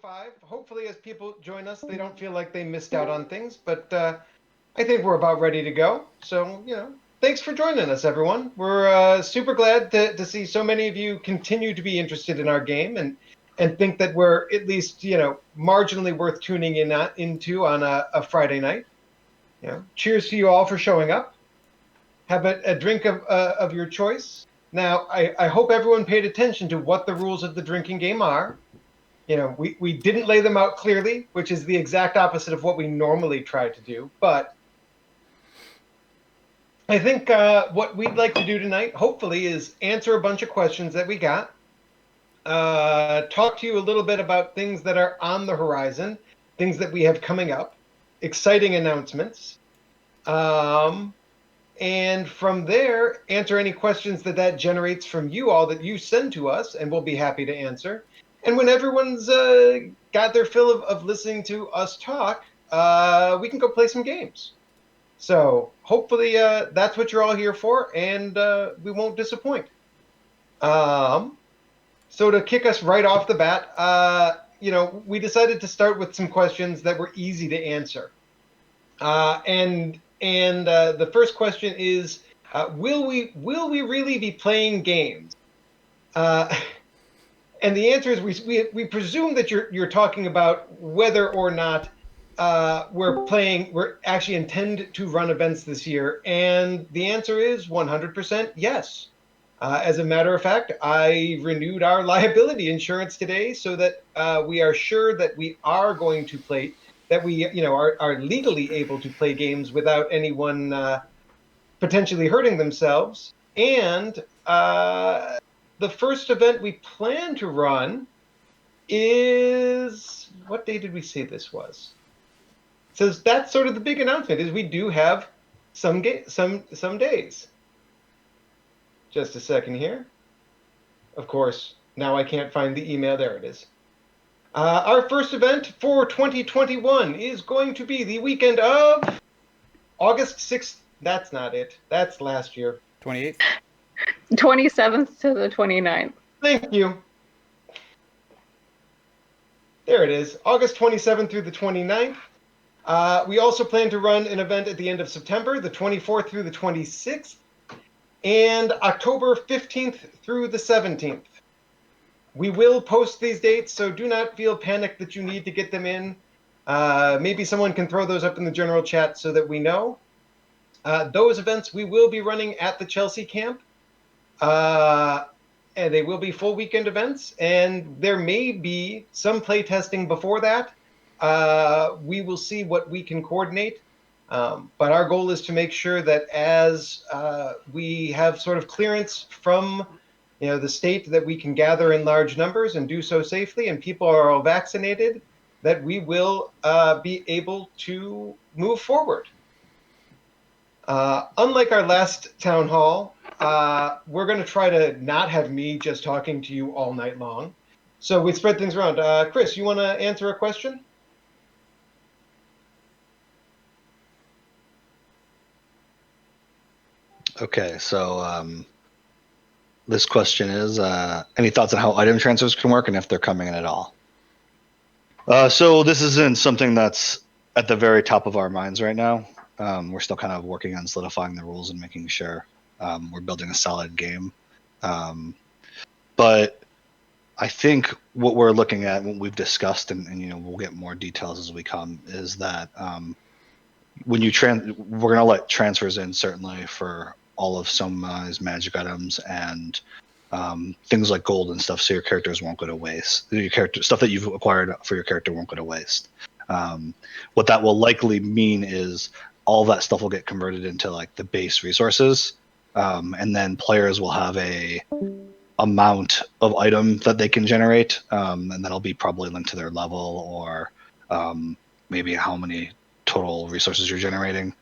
5. Hopefully, as people join us, they don't feel like they missed out on things. But I think we're about ready to go. So, thanks for joining us, everyone. We're super glad to see so many of you continue to be interested in our game and think that we're at least, marginally worth tuning into on a Friday night. Cheers to you all for showing up. Have a drink of your choice. Now, I hope everyone paid attention to what the rules of the drinking game are. We didn't lay them out clearly, which is the exact opposite of what we normally try to do. But I think what we'd like to do tonight, hopefully, is answer a bunch of questions that we got, talk to you a little bit about things that are on the horizon, things that we have coming up, exciting announcements, and from there, answer any questions that generates from you all that you send to us, and we'll be happy to answer. And when everyone's got their fill of listening to us talk, we can go play some games. So hopefully that's what you're all here for, and we won't disappoint. So to kick us right off the bat, we decided to start with some questions that were easy to answer. And the first question is, will we really be playing games? And the answer is we presume that you're talking about whether or not we're actually intend to run events this year, and the answer is 100% yes. As a matter of fact, I renewed our liability insurance today so that we are sure that we are going to play, that we are legally able to play games without anyone potentially hurting themselves. And the first event we plan to run is, what day did we say this was? So that's sort of the big announcement, is we do have some days. Just a second here. Of course, now I can't find the email. There it is. Our first event for 2021 is going to be the weekend of August 6th. That's not it. That's last year. 28th? 27th to the 29th. Thank you. There it is. August 27th through the 29th. We also plan to run an event at the end of September, the 24th through the 26th, and October 15th through the 17th. We will post these dates, so do not feel panicked that you need to get them in. Maybe someone can throw those up in the general chat so that we know. Those events we will be running at the Chelsea camp. And they will be full weekend events, and there may be some play testing before that. We will see what we can coordinate. But our goal is to make sure that as we have sort of clearance from the state that we can gather in large numbers and do so safely, and people are all vaccinated, that we will be able to move forward. Unlike our last town hall, we're going to try to not have me just talking to you all night long. So we spread things around. Chris, you want to answer a question? Okay, so this question is, any thoughts on how item transfers can work and if they're coming in at all? So this isn't something that's at the very top of our minds right now. We're still kind of working on solidifying the rules and making sure we're building a solid game. But I think what we're looking at, what we've discussed, and we'll get more details as we come, is that when you we're going to let transfers in certainly for all of Soma's magic items and things like gold and stuff, so your characters won't go to waste. Stuff that you've acquired for your character won't go to waste. What that will likely mean is all that stuff will get converted into like the base resources, and then players will have a amount of item that they can generate, and that'll be probably linked to their level or maybe how many total resources you're generating.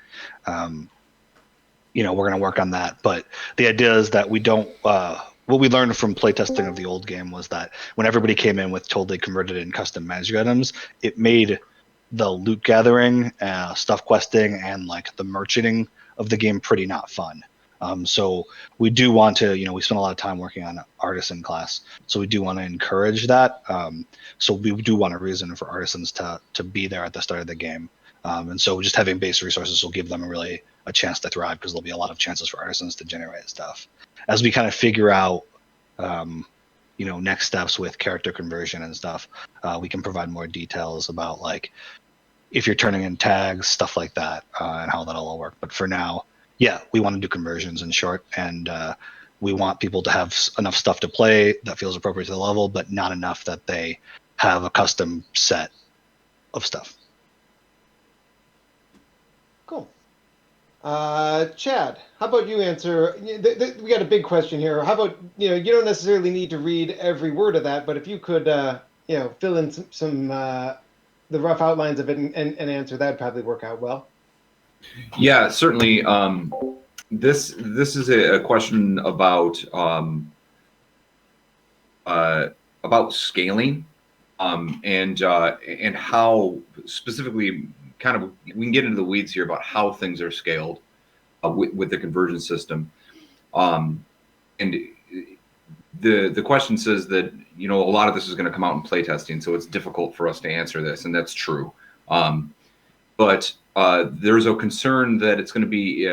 We're going to work on that, but the idea is that we don't. What we learned from playtesting of the old game was that when everybody came in with totally converted in custom magic items, it made the loot gathering, stuff questing, and like the merchanting of the game pretty not fun. So we do want to, we spend a lot of time working on artisan class. So we do want to encourage that. So we do want a reason for artisans to be there at the start of the game. And so just having base resources will give them a chance to thrive, because there'll be a lot of chances for artisans to generate stuff. As we kind of figure out, next steps with character conversion and stuff, we can provide more details about like if you're turning in tags, stuff like that, and how that'll all work. But for now, yeah, we want to do conversions in short, and we want people to have enough stuff to play that feels appropriate to the level, but not enough that they have a custom set of stuff. Cool. Chad, how about you answer? We got a big question here. How about, you don't necessarily need to read every word of that, but if you could, fill in some the rough outlines of it and answer, that'd probably work out well. Yeah, certainly. This is a question about scaling, and how specifically, kind of, we can get into the weeds here about how things are scaled with the convergence system. And the question says that a lot of this is going to come out in playtesting, so it's difficult for us to answer this, and that's true. But there's a concern that it's going to be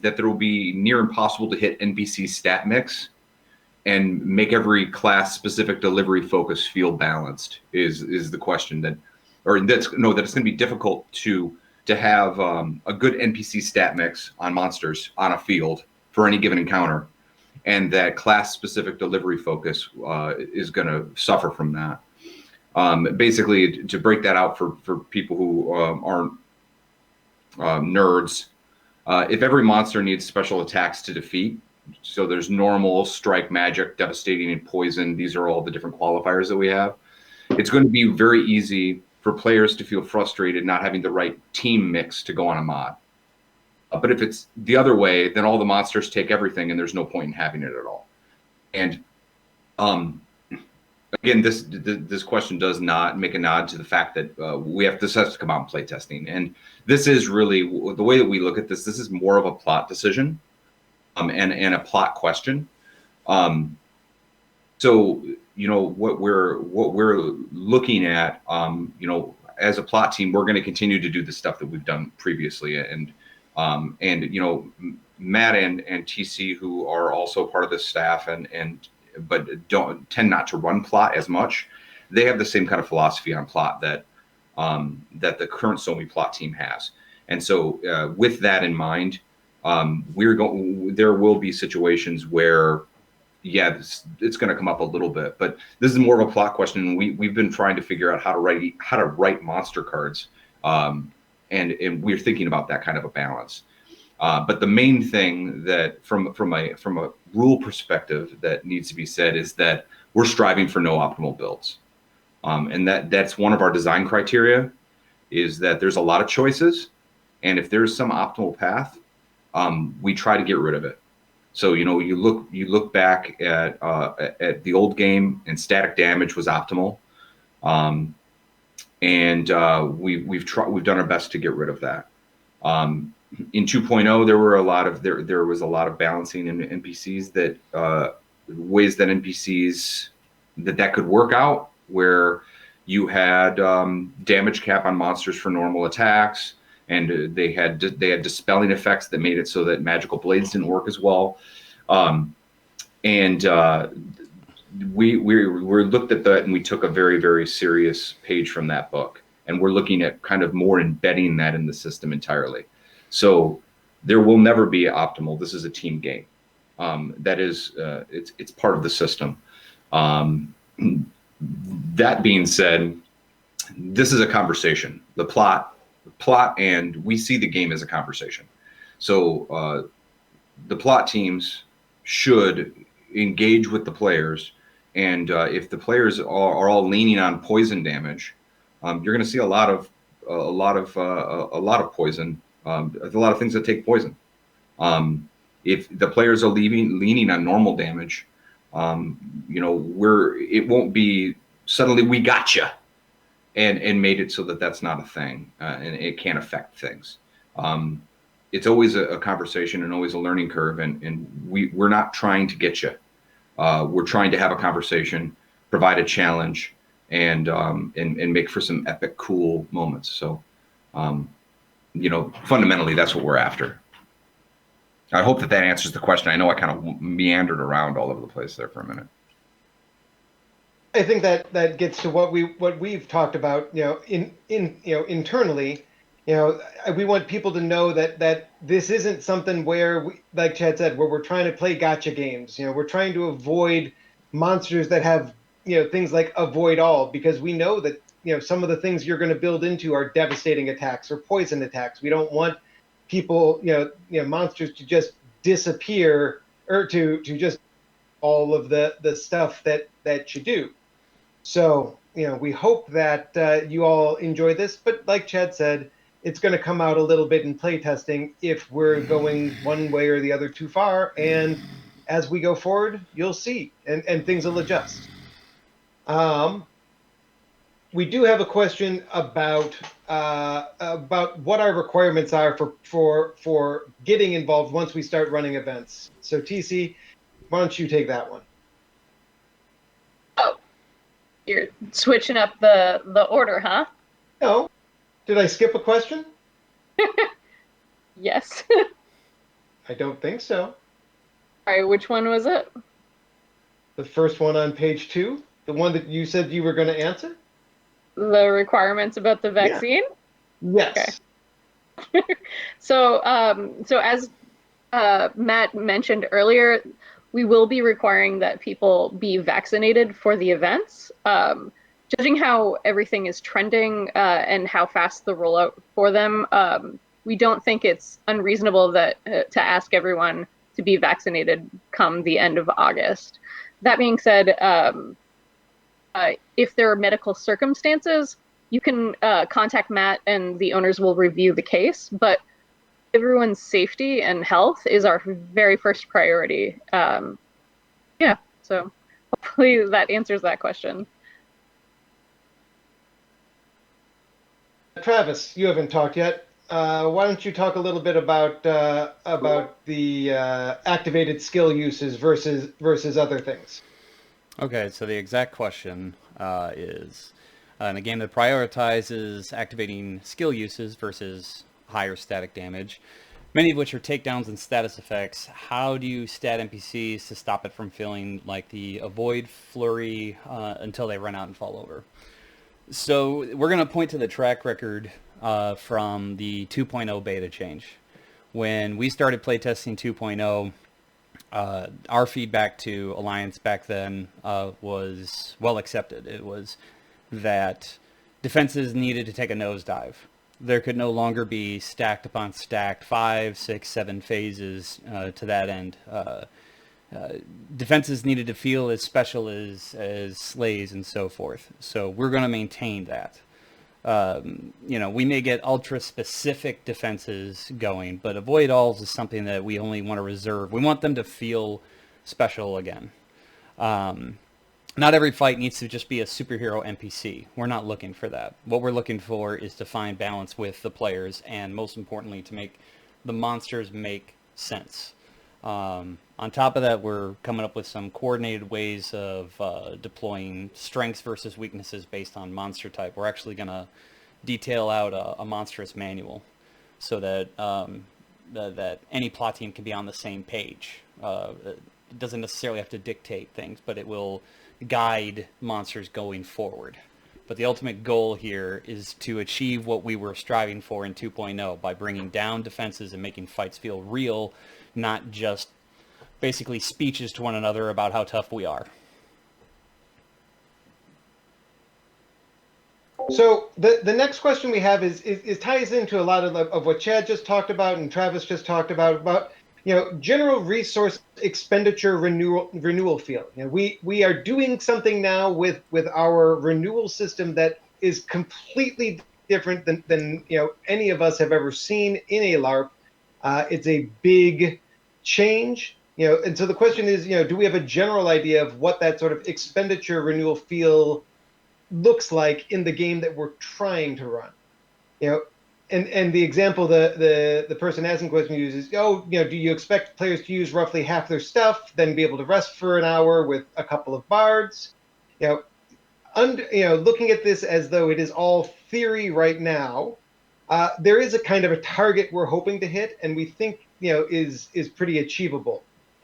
that there will be near impossible to hit NPC stat mix and make every class specific delivery focus feel balanced. Is the question that it's going to be difficult to have a good NPC stat mix on monsters on a field for any given encounter, and that class specific delivery focus is going to suffer from that. Basically, to break that out for people who aren't nerds, if every monster needs special attacks to defeat, so there's normal, strike, magic, devastating, and poison, these are all the different qualifiers that we have, it's going to be very easy for players to feel frustrated not having the right team mix to go on a mod. But if it's the other way, then all the monsters take everything and there's no point in having it at all. And again, this question does not make a nod to the fact that this has to come out in playtesting. And this is really the way that we look at this. This is more of a plot decision, and a plot question. So what we're looking at, as a plot team, we're going to continue to do the stuff that we've done previously, and Matt and TC, who are also part of the staff but don't tend not to run plot as much, they have the same kind of philosophy on plot that the current Somi plot team has. And so with that in mind, there will be situations where, it's going to come up a little bit, but this is more of a plot question. We've been trying to figure out how to write monster cards, and we're thinking about that kind of a balance. But the main thing that from a rule perspective that needs to be said is that we're striving for no optimal builds, and that's one of our design criteria, is that there's a lot of choices, and if there's some optimal path, we try to get rid of it. So you look back at the old game, and static damage was optimal, and we've done our best to get rid of that. In 2.0, there was a lot of balancing in NPCs, that ways that NPCs that could work out, where you had damage cap on monsters for normal attacks, and they had dispelling effects that made it so that magical blades didn't work as well. We looked at that, and we took a very, very serious page from that book, and we're looking at kind of more embedding that in the system entirely. So there will never be optimal. This is a team game. That is, it's part of the system. That being said, this is a conversation. The plot, and we see the game as a conversation. So the plot teams should engage with the players, and if the players are all leaning on poison damage, you're going to see a lot of poison. There's a lot of things that take poison. If the players are leaning on normal damage, it won't be suddenly we gotcha and made it so that that's not a thing, and it can't affect things. it's always a conversation and always a learning curve, and we're not trying to get you. We're trying to have a conversation, provide a challenge, and make for some epic, cool moments. So, fundamentally, that's what we're after. I hope that answers the question. I know I kind of meandered around all over the place there for a minute. I think that gets to what we've talked about, internally. We want people to know that this isn't something where like Chad said, where we're trying to play gotcha games. We're trying to avoid monsters that have, things like avoid all, because we know that, some of the things you're going to build into are devastating attacks or poison attacks. We don't want people, monsters to just disappear, or to just all of the stuff that you do. So, we hope that you all enjoy this, but like Chad said, it's going to come out a little bit in playtesting if we're going one way or the other too far. And as we go forward, you'll see, and things will adjust. We do have a question about what our requirements are for getting involved once we start running events. So TC, why don't you take that one? Oh, you're switching up the order, huh? No. Did I skip a question? Yes. I don't think so. All right, which one was it? The first one on page 2, the one that you said you were going to answer? The requirements about the vaccine? Yes. Okay. So as Matt mentioned earlier, we will be requiring that people be vaccinated for the events. Judging how everything is trending and how fast the rollout for them, we don't think it's unreasonable that to ask everyone to be vaccinated come the end of August. That being said, if there are medical circumstances, you can contact Matt and the owners will review the case, but everyone's safety and health is our very first priority. So hopefully that answers that question. Travis, you haven't talked yet. Why don't you talk a little bit about the activated skill uses versus other things? Okay, so the exact question is, in a game that prioritizes activating skill uses versus higher static damage, many of which are takedowns and status effects, how do you stat NPCs to stop it from feeling like the avoid flurry until they run out and fall over? So we're going to point to the track record from the 2.0 beta change. When we started playtesting 2.0, our feedback to Alliance back then was well accepted. It was that defenses needed to take a nosedive. There could no longer be stacked upon stacked 5, 6, 7 phases to that end. Defenses needed to feel as special as slays and so forth. So we're going to maintain that. We may get ultra-specific defenses going, but avoid alls is something that we only want to reserve. We want them to feel special again. Not every fight needs to just be a superhero NPC. We're not looking for that. What we're looking for is to find balance with the players, and most importantly, to make the monsters make sense. On top of that, we're coming up with some coordinated ways of deploying strengths versus weaknesses based on monster type. We're actually going to detail out a monstrous manual so that that any plot team can be on the same page. It doesn't necessarily have to dictate things, but it will guide monsters going forward. But the ultimate goal here is to achieve what we were striving for in 2.0 by bringing down defenses and making fights feel real, not just basically speeches to one another about how tough we are. So the next question we have is ties into a lot of what Chad just talked about and Travis just talked about general resource expenditure renewal field. We are doing something now with our renewal system that is completely different than any of us have ever seen in a LARP. It's a big change, and so the question is, do we have a general idea of what that sort of expenditure renewal feel looks like in the game that we're trying to run? and the example the person asking the question uses, oh, do you expect players to use roughly half their stuff, then be able to rest for an hour with a couple of bards? Looking at this as though it is all theory right now, there is a kind of a target we're hoping to hit, and we think is pretty achievable.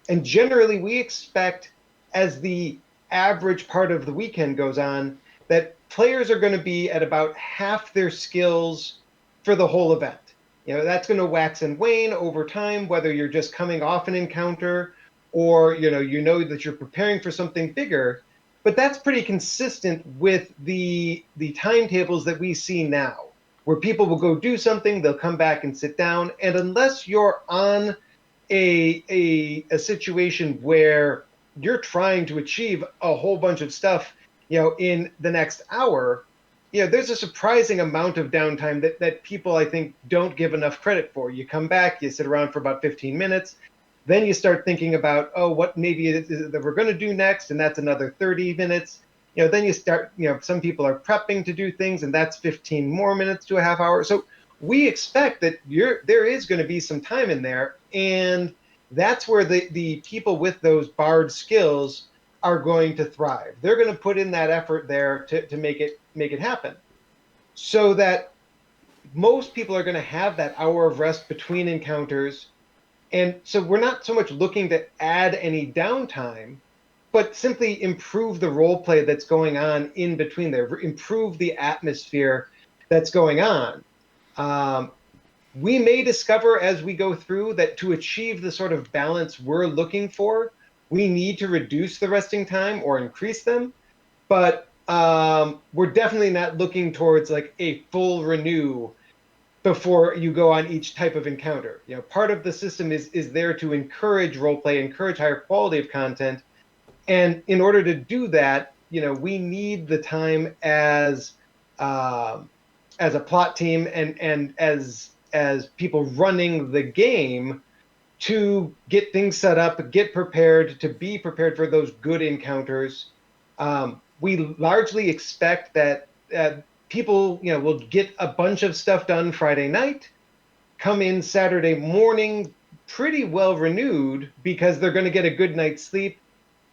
And generally, we expect as the average part of the weekend goes on that players are going to be at about half their skills for the whole event. That's going to wax and wane over time, whether you're just coming off an encounter or that you're preparing for something bigger. But that's pretty consistent with the timetables that we see now, where people will go do something, they'll come back and sit down, and unless you're on a situation where you're trying to achieve a whole bunch of stuff, in the next hour, there's a surprising amount of downtime that people, I think, don't give enough credit for. You come back, you sit around for about 15 minutes, then you start thinking about, what maybe it is that we're going to do next, and that's another 30 minutes. Then you start, some people are prepping to do things, and that's 15 more minutes to a half hour. So we expect that there is going to be some time in there, and that's where the people with those barred skills are going to thrive. They're going to put in that effort there to make it happen, so that most people are going to have that hour of rest between encounters. And so we're not so much looking to add any downtime, but simply improve the role play that's going on in between there, improve the atmosphere that's going on. We may discover as we go through that to achieve the sort of balance we're looking for, we need to reduce the resting time or increase them. But we're definitely not looking towards like a full renew before you go on each type of encounter. Part of the system is there to encourage roleplay, encourage higher quality of content. And in order to do that, we need the time as a plot team and as people running the game to get things set up, get prepared, to be prepared for those good encounters. We largely expect that people, will get a bunch of stuff done Friday night, come in Saturday morning pretty well renewed because they're going to get a good night's sleep.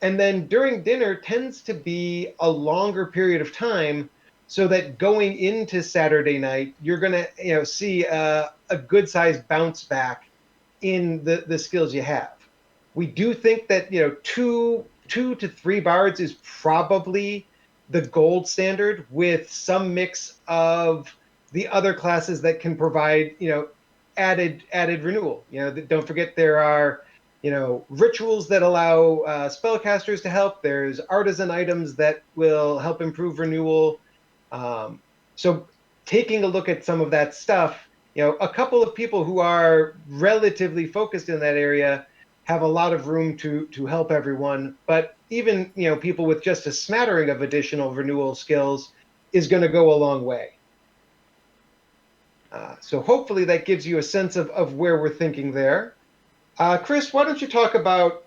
And then during dinner tends to be a longer period of time, so that going into Saturday night, you're going to see a good sized bounce back in the skills you have. We do think that two to three bards is probably the gold standard, with some mix of the other classes that can provide added renewal. Don't forget there are rituals that allow spellcasters to help. There's artisan items that will help improve renewal. So taking a look at some of that stuff, a couple of people who are relatively focused in that area have a lot of room to help everyone. But even people with just a smattering of additional renewal skills is going to go a long way. So hopefully that gives you a sense of where we're thinking there. Chris, why don't you talk about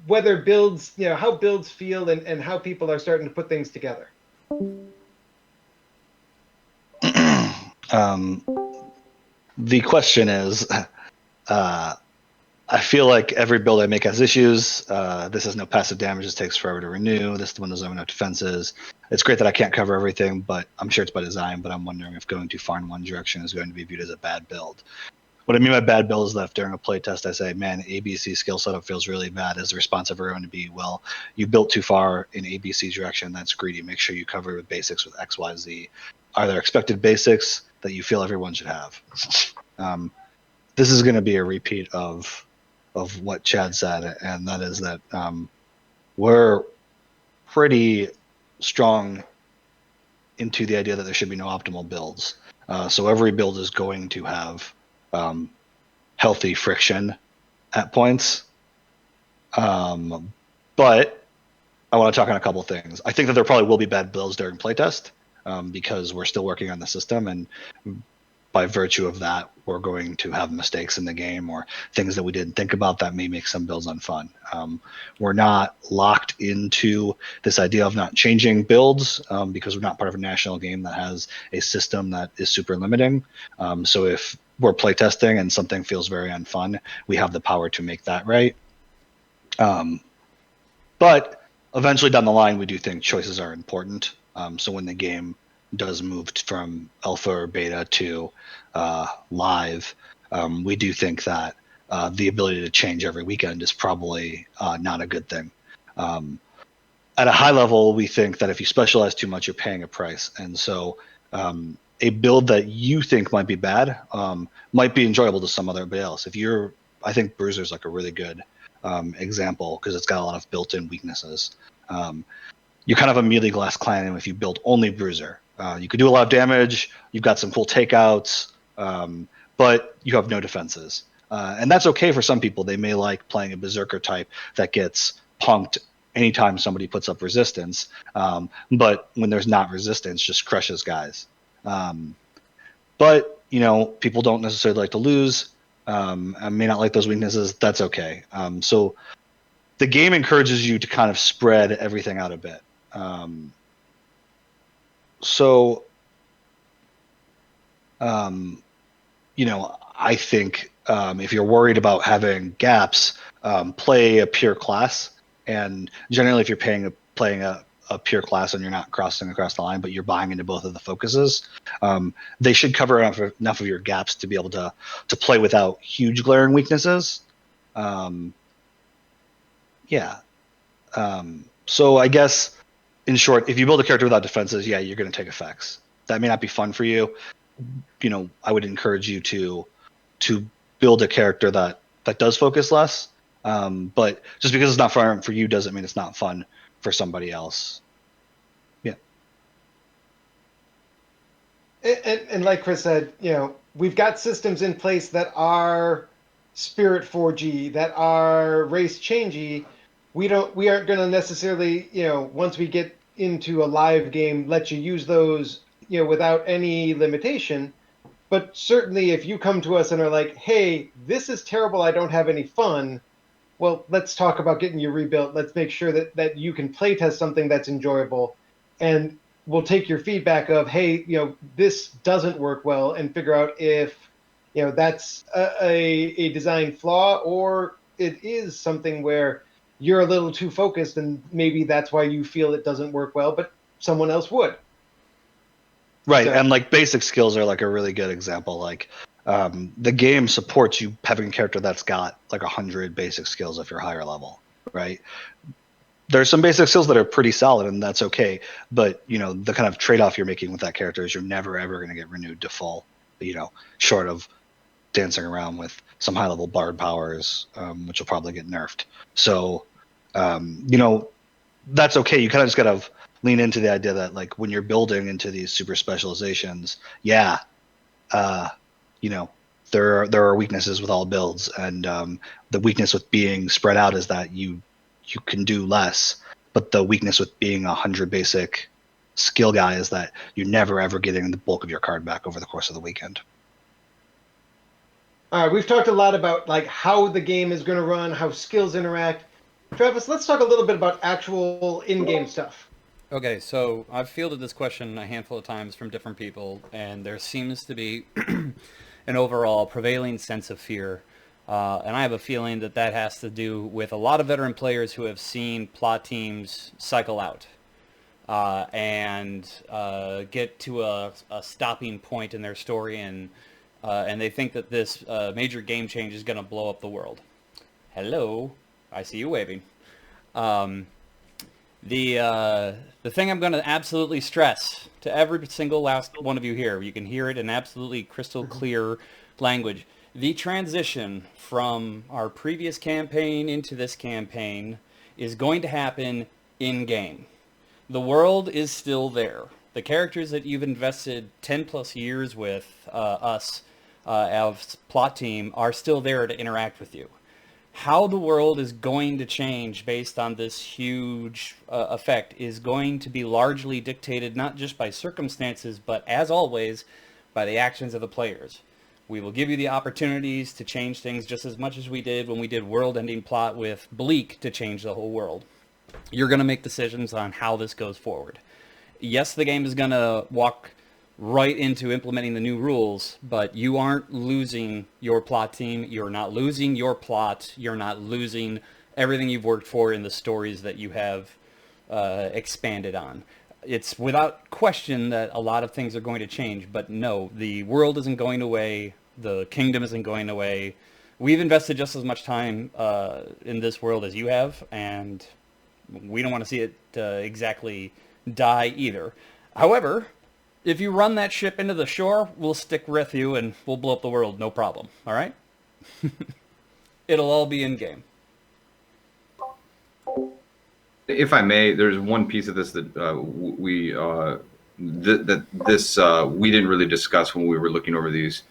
whether builds, how builds feel and how people are starting to put things together. The question is, I feel like every build I make has issues. This has no passive damage. This takes forever to renew. This one doesn't have enough defenses. It's great that I can't cover everything, but I'm sure it's by design. But I'm wondering if going too far in one direction is going to be viewed as a bad build. What I mean by bad build is that if during a playtest I say, man, ABC skill setup feels really bad, is the response of everyone to be, well, you built too far in ABC direction. That's greedy. Make sure you cover with basics with X, Y, Z. Are there expected basics that you feel everyone should have? This is going to be a repeat of what Chad said, and that is that we're pretty strong into the idea that there should be no optimal builds. So every build is going to have healthy friction at points. But I want to talk on a couple of things. I think that there probably will be bad builds during playtest because we're still working on the system, and by virtue of that, we're going to have mistakes in the game or things that we didn't think about that may make some builds unfun. We're not locked into this idea of not changing builds because we're not part of a national game that has a system that is super limiting. So if we're playtesting and something feels very unfun, we have the power to make that right. But eventually down the line, we do think choices are important. So when the game does move from alpha or beta to live, we do think that the ability to change every weekend is probably not a good thing. At a high level, we think that if you specialize too much, you're paying a price. And so a build that you think might be bad might be enjoyable to some other else. I think Bruiser's like a really good example because it's got a lot of built-in weaknesses. You're kind of a melee glass clan if you build only Bruiser. You could do a lot of damage. You've got some cool takeouts, but you have no defenses. And that's okay for some people. They may like playing a Berserker type that gets punked anytime somebody puts up resistance. But when there's not resistance, just crushes guys. But, people don't necessarily like to lose. I may not like those weaknesses. That's okay. So the game encourages you to kind of spread everything out a bit. I think if you're worried about having gaps, play a pure class. And generally, if you're playing a pure class and you're not crossing across the line, but you're buying into both of the focuses, they should cover enough of your gaps to be able to play without huge glaring weaknesses. So I guess, in short, if you build a character without defenses, yeah, you're going to take effects. That may not be fun for you. I would encourage you to build a character that does focus less. But just because it's not fun for you doesn't mean it's not fun for somebody else. Yeah. And like Chris said, we've got systems in place that are Spirit 4G, that are race changey. We aren't going to necessarily, once we get into a live game, let you use those, without any limitation. But certainly if you come to us and are like, hey, this is terrible, I don't have any fun, well, let's talk about getting you rebuilt. Let's make sure that you can playtest something that's enjoyable. And we'll take your feedback of, hey, this doesn't work well, and figure out if, that's a design flaw, or it is something where you're a little too focused and maybe that's why you feel it doesn't work well, but someone else would. Right. So, and like basic skills are like a really good example. Like the game supports you having a character that's got like 100 basic skills if you're higher level, right? There's some basic skills that are pretty solid and that's okay. But, the kind of trade-off you're making with that character is you're never, ever going to get renewed to full, short of dancing around with some high level bard powers, which will probably get nerfed. So, that's okay. You kind of just got to lean into the idea that like when you're building into these super specializations, there are weaknesses with all builds, and the weakness with being spread out is that you can do less, but the weakness with being 100 basic skill guy is that you're never ever getting the bulk of your card back over the course of the weekend. All right, we've talked a lot about like how the game is going to run, how skills interact. Travis, let's talk a little bit about actual in-game stuff. Okay, so I've fielded this question a handful of times from different people, and there seems to be an overall prevailing sense of fear. And I have a feeling that has to do with a lot of veteran players who have seen plot teams cycle out and get to a stopping point in their story, and they think that this major game change is going to blow up the world. Hello, I see you waving. The thing I'm going to absolutely stress to every single last one of you here, you can hear it in absolutely crystal clear language. The transition from our previous campaign into this campaign is going to happen in-game. The world is still there. The characters that you've invested 10 plus years with us as plot team are still there to interact with you. How the world is going to change based on this huge effect is going to be largely dictated not just by circumstances, but as always, by the actions of the players. We will give you the opportunities to change things just as much as we did when we did world-ending plot with Bleak to change the whole world. You're going to make decisions on how this goes forward. Yes, the game is going to walk right into implementing the new rules, but you aren't losing your plot team. You're not losing your plot. You're not losing everything you've worked for in the stories that you have expanded on. It's without question that a lot of things are going to change, but no, the world isn't going away. The kingdom isn't going away. We've invested just as much time in this world as you have, and we don't want to see it exactly die either. However, if you run that ship into the shore, we'll stick with you and we'll blow up the world, no problem. All right? It'll all be in game. If I may, there's one piece of this that we didn't really discuss when we were looking over these.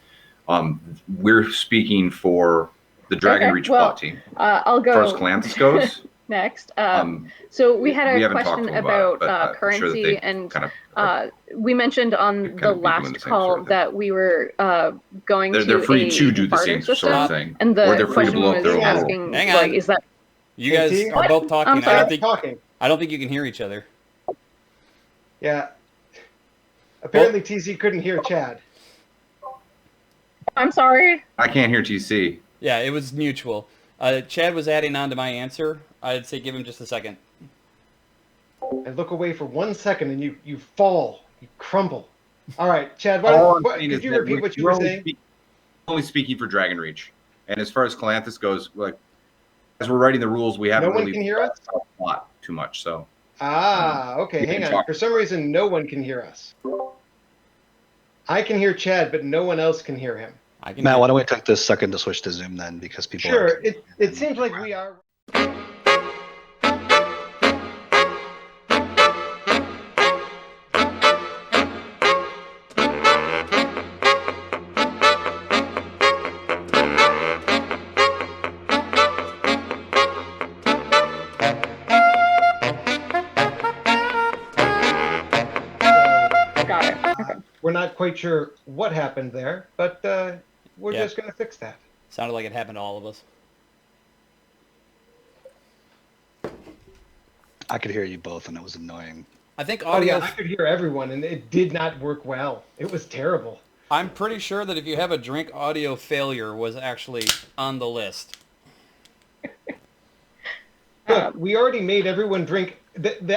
We're speaking for the Dragon Reach plot team. I'll go. First Calanthus goes. Next. So we had a question about currency, sure and kind of, we mentioned on the last call sort of that we were going to they're free to do the barter same system, sort of thing, and or the they're free to question blow up was their own asking, Hang on. like, is that You guys Hey, T? are both talking. I'm sorry. I don't think you can hear each other. Yeah. Apparently, TC couldn't hear Chad. I'm sorry. I can't hear TC. Yeah, it was mutual. Chad was adding on to my answer. I'd say give him just a second. I look away for 1 second, and you fall, you crumble. All right, Chad. All I'm What, saying could is you that repeat what you we're were only saying? only speaking for Dragon Reach, and as far as Calanthus goes, like as we're writing the rules, we haven't No one really can hear us? thought about the plot too much. So Okay. we Hang can on. talk. For some reason, no one can hear us. I can hear Chad, but no one else can hear him. I can Matt, hear- why don't we take this second to switch to Zoom then, because people. Sure. It seems like we are. Got it. Okay. We're not quite sure what happened there, but we're Yeah. just going to fix that. Sounded like it happened to all of us. I could hear you both, and it was annoying. I think Oh audio. yeah, I could hear everyone, and it did not work well. It was terrible. I'm pretty sure that if you have a drink, audio failure was actually on the list. Look, we already made everyone drink.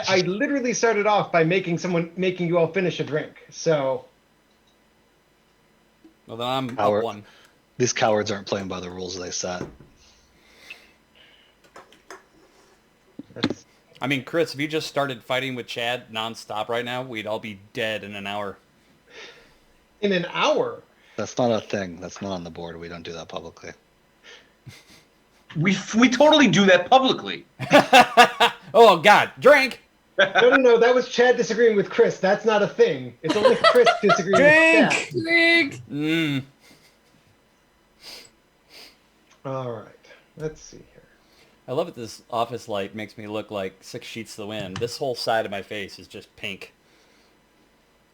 I literally started off by making you all finish a drink. So Well, then I'm Howard. up one. These cowards aren't playing by the rules they set. that's, I mean, Chris, if you just started fighting with Chad nonstop right now, we'd all be dead in an hour. in an hour. That's not a thing. That's not on the board. We don't do that publicly. We totally do that publicly. Oh, God. Drink! No. That was Chad disagreeing with Chris. That's not a thing. It's only Chris disagreeing with Chad. Drink! Mm. All right. Let's see here. I love that this office light makes me look like 6 sheets to the wind. This whole side of my face is just pink.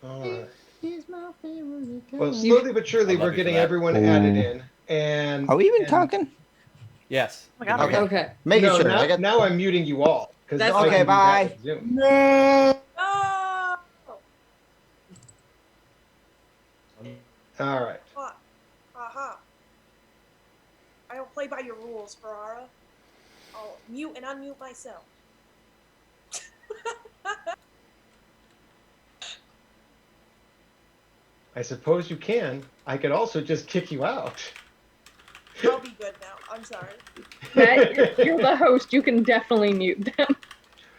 All right. He's my favorite guy. Well, slowly but surely, I love we're you for getting that. everyone added in. And Are we even and- talking? Yes. Oh my God. Okay. Okay. Making No, sure. now, I got... now I'm muting you all. 'Cause That's I can okay, do that bye. with Zoom. No. All right. Aha. I don't play by your rules, Ferrara. I'll mute and unmute myself. I suppose you can. I could also just kick you out. I'll be good now. I'm sorry. Matt, you're the host. You can definitely mute them.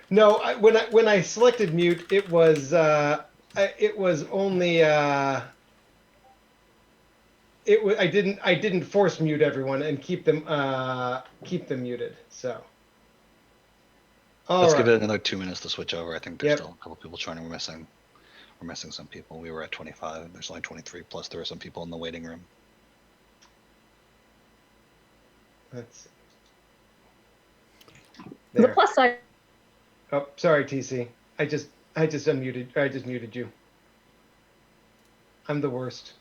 No, when I selected mute, it was only I didn't force mute everyone and keep them muted. So. Let's All give right. it another 2 minutes to switch over. I think there's Yep. still a couple people joining. We're missing some people. We were at 25. There's only 23. Plus, there are some people in the waiting room. Let's see. The There. plus side. Oh, sorry, TC. I just unmuted. I just muted you. I'm the worst.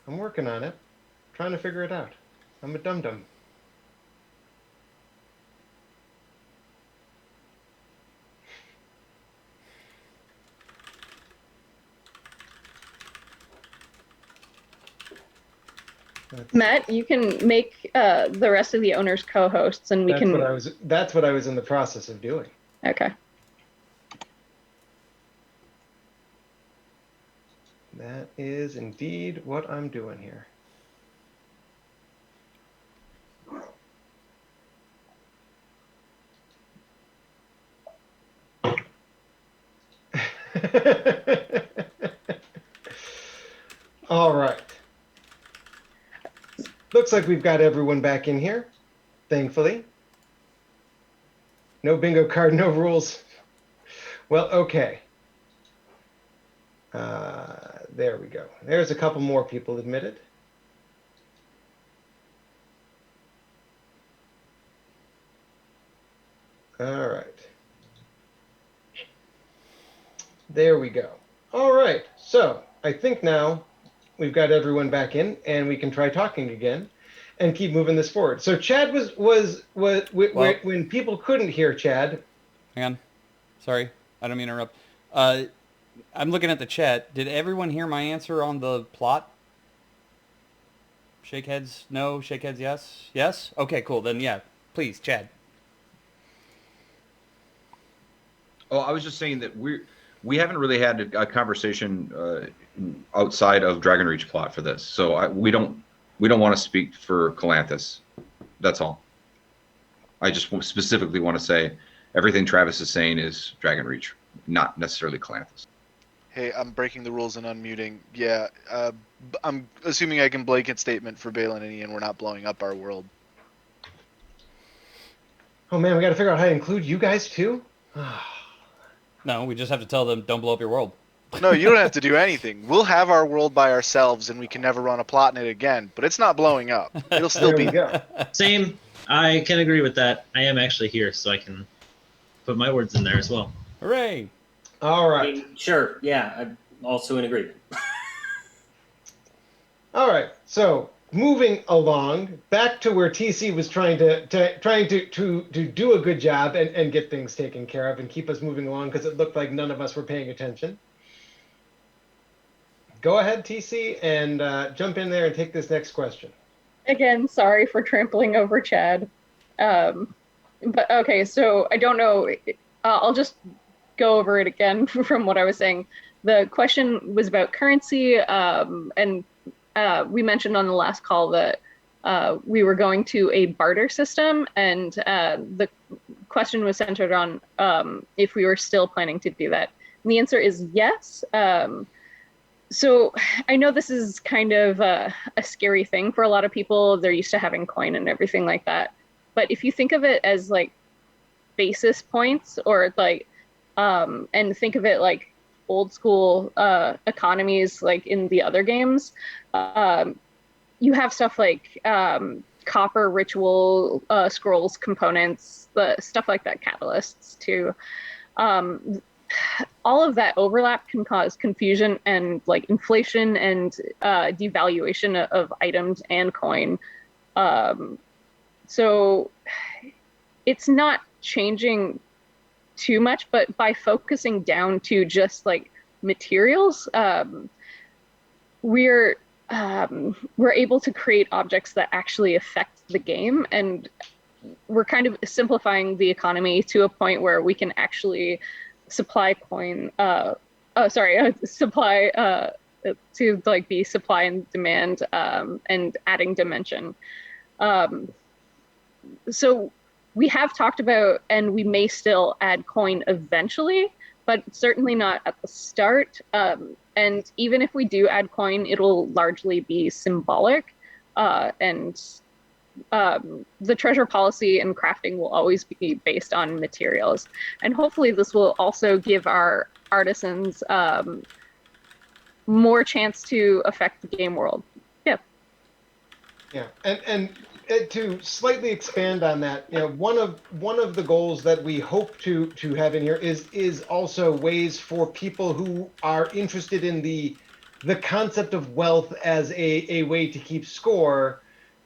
I'm working on it. Trying to figure it out. I'm a dum-dum. Matt, you can make the rest of the owners co-hosts, and we That's can. what I was. That's what I was in the process of doing. Okay. That is indeed what I'm doing here. All right. Looks like we've got everyone back in here, thankfully. No bingo card, no rules. Well, okay. There we go. There's a couple more people admitted. All right. There we go. All right. So I think now we've got everyone back in, and we can try talking again, and keep moving this forward. So Chad was when people couldn't hear Chad. Hang on. Sorry, I don't mean to interrupt. I'm looking at the chat. Did everyone hear my answer on the plot? Shake heads no, shake heads yes. Yes? Okay, cool. Then yeah, please, Chad. Oh, I was just saying that we haven't really had a conversation outside of Dragon Reach plot for this, so we don't want to speak for Calanthus. That's all. I just specifically want to say everything Travis is saying is Dragon Reach, not necessarily Calanthus. Hey, I'm breaking the rules and unmuting. Yeah, I'm assuming I can blanket statement for Balin and Ian. We're not blowing up our world. Oh man, we got to figure out how to include you guys too. No, we just have to tell them don't blow up your world. No, you don't have to do anything. We'll have our world by ourselves, and we can never run a plot in it again. But it's not blowing up. It'll still There be. we go. Same. I can agree with that. I am actually here, so I can put my words in there as well. Hooray! All I right. mean, sure, yeah, I'm also in agreement. All right. So moving along back to where TC was trying to do a good job and get things taken care of and keep us moving along because it looked like none of us were paying attention. Go ahead, TC, and jump in there and take this next question. Again, sorry for trampling over Chad. But okay, so I don't know. I'll just go over it again from what I was saying. The question was about currency, and we mentioned on the last call that we were going to a barter system, and the question was centered on if we were still planning to do that. And the answer is yes. So I know this is kind of a scary thing for a lot of people. They're used to having coin and everything like that. But if you think of it as like basis points or like, and think of it like old school economies like in the other games, you have stuff like copper ritual scrolls components, stuff like that, catalysts too. All of that overlap can cause confusion and like inflation and devaluation of items and coin. So it's not changing too much, but by focusing down to just like materials, we're able to create objects that actually affect the game, and we're kind of simplifying the economy to a point where we can actually supply coin supply to like be supply and demand and adding dimension. So we have talked about, and we may still add coin eventually, but certainly not at the start. And even if we do add coin, it'll largely be symbolic, and the treasure policy and crafting will always be based on materials. And hopefully this will also give our artisans more chance to affect the game world. Yeah. Yeah, and to slightly expand on that, you know, one of the goals that we hope to have in here is also ways for people who are interested in the the concept of wealth as a way to keep score,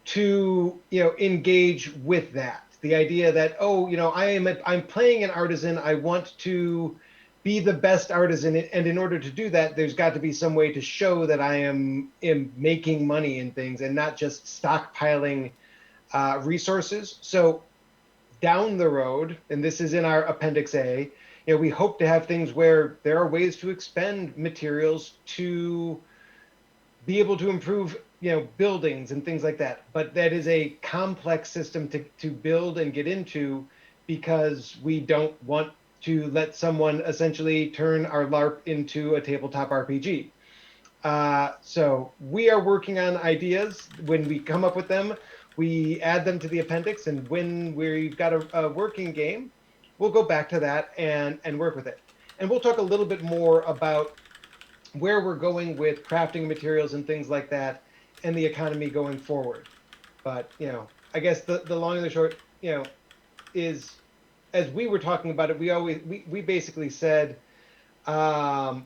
to engage with that. The idea that, oh, I'm playing an artisan, I want to be the best artisan, and in order to do that, there's got to be some way to show that I am making money in things and not just stockpiling resources. So down the road, and this is in our Appendix A, we hope to have things where there are ways to expend materials to be able to improve, buildings and things like that. But that is a complex system to build and get into, because we don't want to let someone essentially turn our LARP into a tabletop RPG. So we are working on ideas. When we come up with them, we add them to the appendix, and when we've got a working game, we'll go back to that and work with it. And we'll talk a little bit more about where we're going with crafting materials and things like that, and the economy going forward. But I guess the long and the short, is, as we were talking about it, we basically said that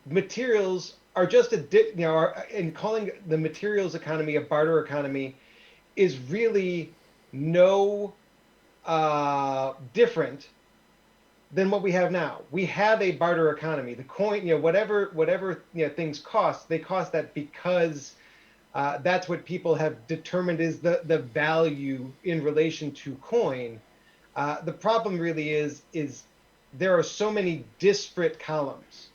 materials are just and calling the materials economy a barter economy is really no different than what we have now. We have a barter economy. The coin, whatever things cost, they cost that because that's what people have determined is the value in relation to coin. The problem really is there are so many disparate columns.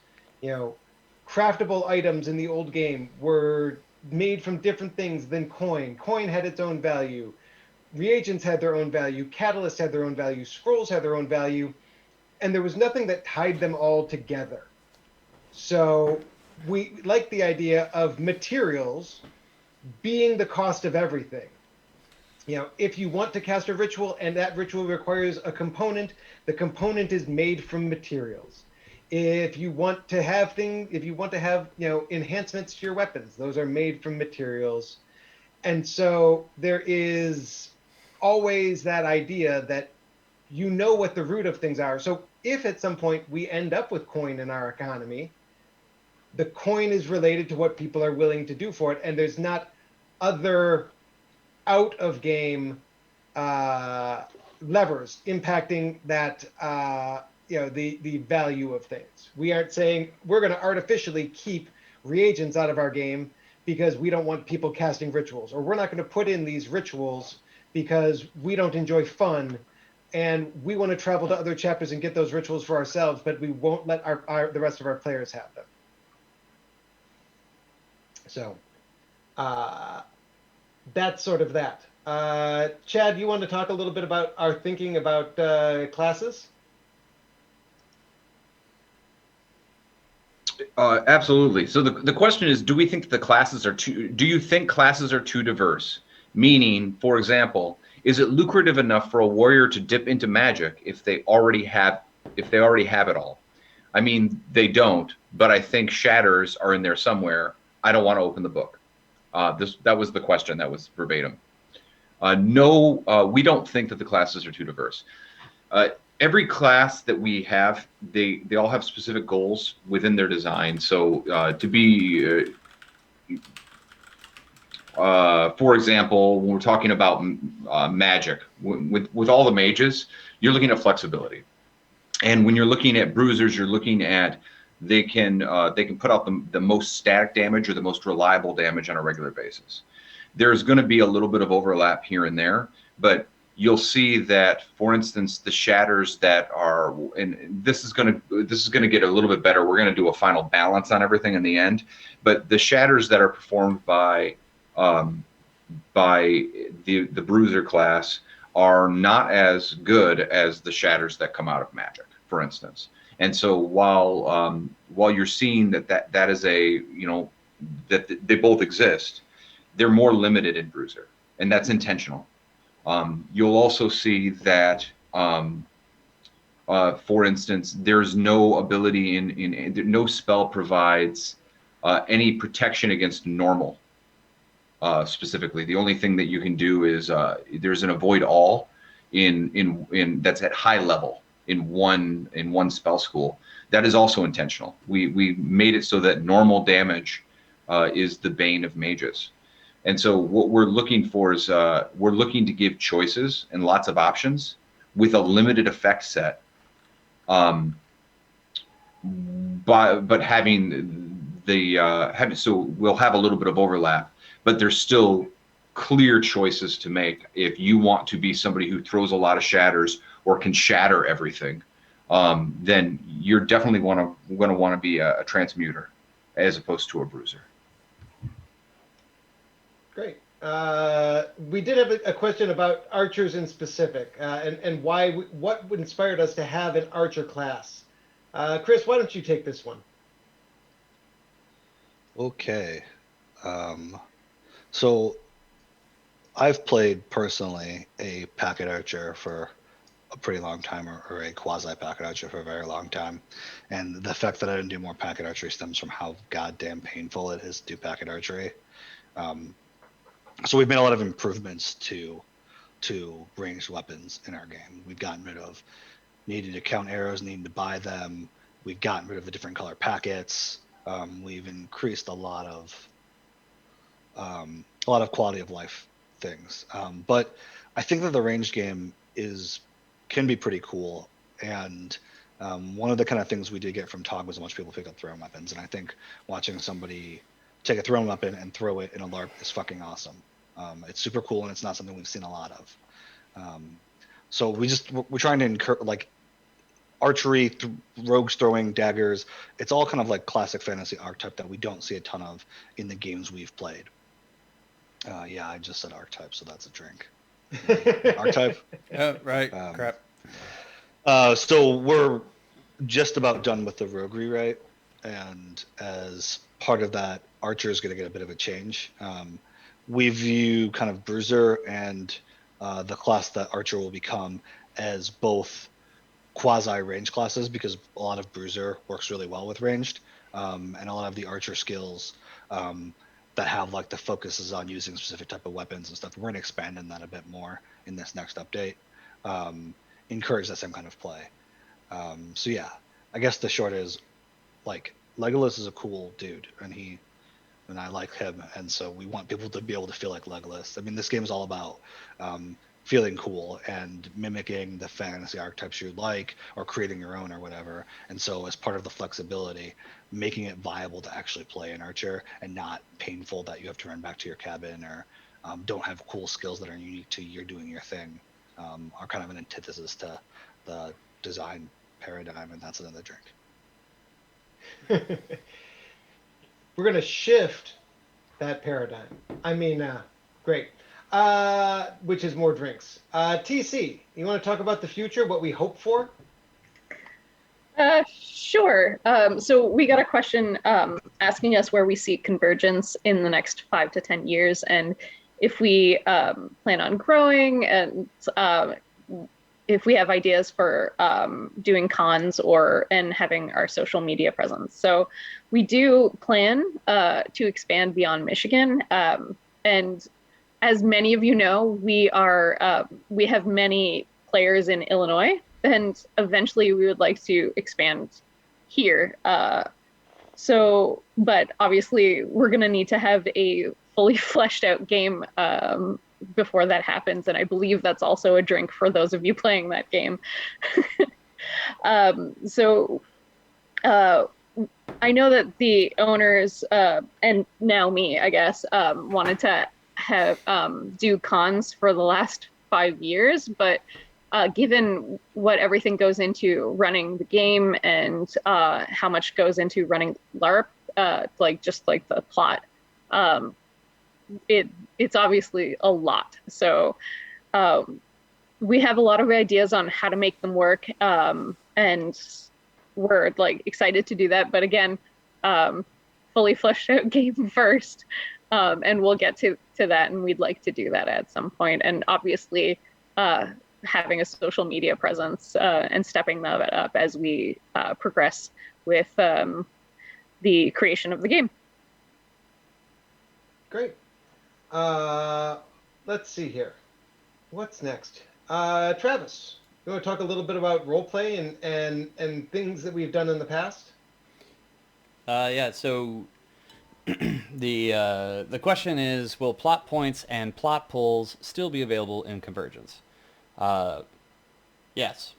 Craftable items in the old game were made from different things than coin. Coin had its own value. Reagents had their own value. Catalysts had their own value. Scrolls had their own value. And there was nothing that tied them all together. So we like the idea of materials being the cost of everything. If you want to cast a ritual and that ritual requires a component, the component is made from materials. If you want to have enhancements to your weapons, those are made from materials. And so there is always that idea that what the root of things are. So if at some point we end up with coin in our economy, the coin is related to what people are willing to do for it, and there's not other out of game levers impacting that the value of things. We aren't saying we're going to artificially keep reagents out of our game because we don't want people casting rituals, or we're not going to put in these rituals because we don't enjoy fun and we want to travel to other chapters and get those rituals for ourselves, but we won't let the rest of our players have them. So that's sort of that. Chad, you want to talk a little bit about our thinking about classes? Absolutely. So the question is, do you think classes are too diverse? Meaning, for example, is it lucrative enough for a warrior to dip into magic if they already have it all? I mean, they don't, but I think shatters are in there somewhere. I don't want to open the book. That was the question. That was verbatim. No, we don't think that the classes are too diverse. Every class that we have, they all have specific goals within their design. So to be, for example, when we're talking about magic, with all the mages, you're looking at flexibility. And when you're looking at bruisers, you're looking at they can put out the most static damage or the most reliable damage on a regular basis. There's going to be a little bit of overlap here and there, but you'll see that, for instance, the shatters that are, and this is going to get a little bit better. We're going to do a final balance on everything in the end, but the shatters that are performed by the bruiser class are not as good as the shatters that come out of magic, for instance. And so while you're seeing that is that they both exist, they're more limited in bruiser, and that's intentional. You'll also see that, for instance, there's no ability no spell provides any protection against normal. Specifically, the only thing that you can do is there's an avoid all in that's at high level in one spell school. That is also intentional. We made it so that normal damage is the bane of mages. And so what we're looking for is we're looking to give choices and lots of options with a limited effect set, but having so we'll have a little bit of overlap, but there's still clear choices to make. If you want to be somebody who throws a lot of shatters or can shatter everything, then you're definitely going to want to be a transmuter as opposed to a bruiser. Great. We did have a question about archers in specific, and what inspired us to have an archer class. Chris, why don't you take this one? Okay. So I've played personally a packet archer for a pretty long time, or a quasi packet archer for a very long time. And the fact that I didn't do more packet archery stems from how goddamn painful it is to do packet archery. So we've made a lot of improvements to ranged weapons in our game. We've gotten rid of needing to count arrows, needing to buy them. We've gotten rid of the different color packets. We've increased a lot of quality of life things. But I think that the ranged game can be pretty cool. And one of the kind of things we did get from Tog was how much people pick up thrown weapons. And I think watching somebody take a thrown weapon and throw it in a LARP is fucking awesome. It's super cool, and it's not something we've seen a lot of. So we're trying to encourage like archery, rogues throwing daggers. It's all kind of like classic fantasy archetype that we don't see a ton of in the games we've played. Yeah, I just said archetype, so that's a drink. Archetype. Right. Crap. So we're just about done with the roguery, right? And as part of that, archer is going to get a bit of a change. We view kind of bruiser and the class that archer will become as both quasi range classes, because a lot of bruiser works really well with ranged, and a lot of the archer skills that have like the focuses on using specific type of weapons and stuff. We're going to expand on that a bit more in this next update. Encourage that same kind of play. So yeah, I guess the short is like Legolas is a cool dude, and I like him, and so we want people to be able to feel like Legolas. I mean, this game is all about feeling cool and mimicking the fantasy archetypes you like, or creating your own or whatever. And so as part of the flexibility, making it viable to actually play an archer and not painful that you have to run back to your cabin, or don't have cool skills that are unique to you're doing your thing, are kind of an antithesis to the design paradigm, and that's another drink. We're going to shift that paradigm. I mean, great. Which is more drinks. TC, you want to talk about the future, what we hope for? Sure. So we got a question asking us where we see Convergence in the next 5 to 10 years, and if we plan on growing, and if we have ideas for doing cons and having our social media presence. So we do plan to expand beyond Michigan, and as many of you know, we have many players in Illinois, and eventually we would like to expand here. But obviously we're going to need to have a fully fleshed out game before that happens, and I believe that's also a drink for those of you playing that game. I know that the owners and now me, I guess, wanted to have do cons for the last 5 years, but given what everything goes into running the game, and how much goes into running LARP, like the plot, it's obviously a lot. So we have a lot of ideas on how to make them work, and we're like excited to do that. But again, fully fleshed out game first, and we'll get to that, and we'd like to do that at some point. And obviously, having a social media presence and stepping that up as we progress with the creation of the game. Great. Let's see here. What's next? Travis, You want to talk a little bit about roleplay and things that we've done in the past? Yeah. So the question is, will plot points and plot pulls still be available in Convergence? Yes.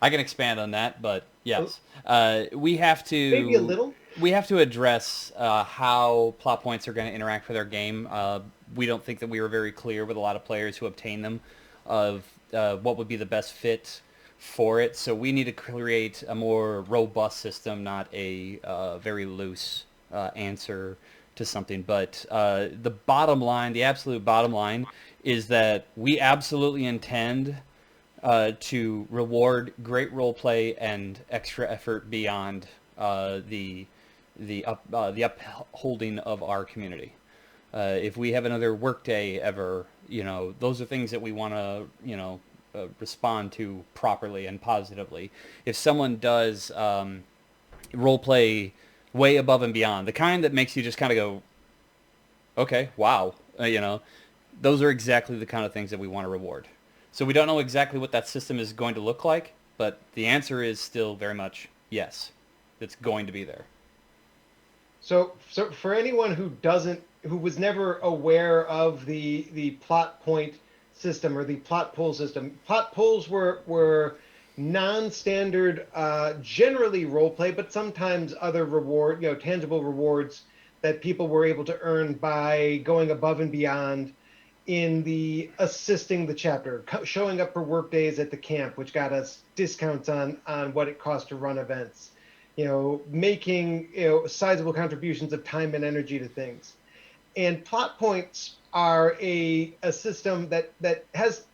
I can expand on that, but yes, we have to Maybe a little. We have to address how plot points are going to interact with our game. We don't think that we were very clear with a lot of players who obtain them of what would be the best fit for it. So we need to create a more robust system, not a very loose answer to something. But the bottom line, the absolute bottom line, is that we absolutely intend to reward great role play and extra effort beyond the upholding of our community. If we have another workday ever, those are things that we want to, respond to properly and positively. If someone does role play way above and beyond, the kind that makes you just kind of go, okay, wow, those are exactly the kind of things that we want to reward. So we don't know exactly what that system is going to look like, but the answer is still very much yes. It's going to be there. So for anyone who was never aware of the plot point system or the plot pull system, plot pulls were non-standard, generally role play, but sometimes other tangible rewards that people were able to earn by going above and beyond in the assisting the chapter, showing up for work days at the camp, which got us discounts on what it cost to run events, making sizable contributions of time and energy to things. And plot points are a system that has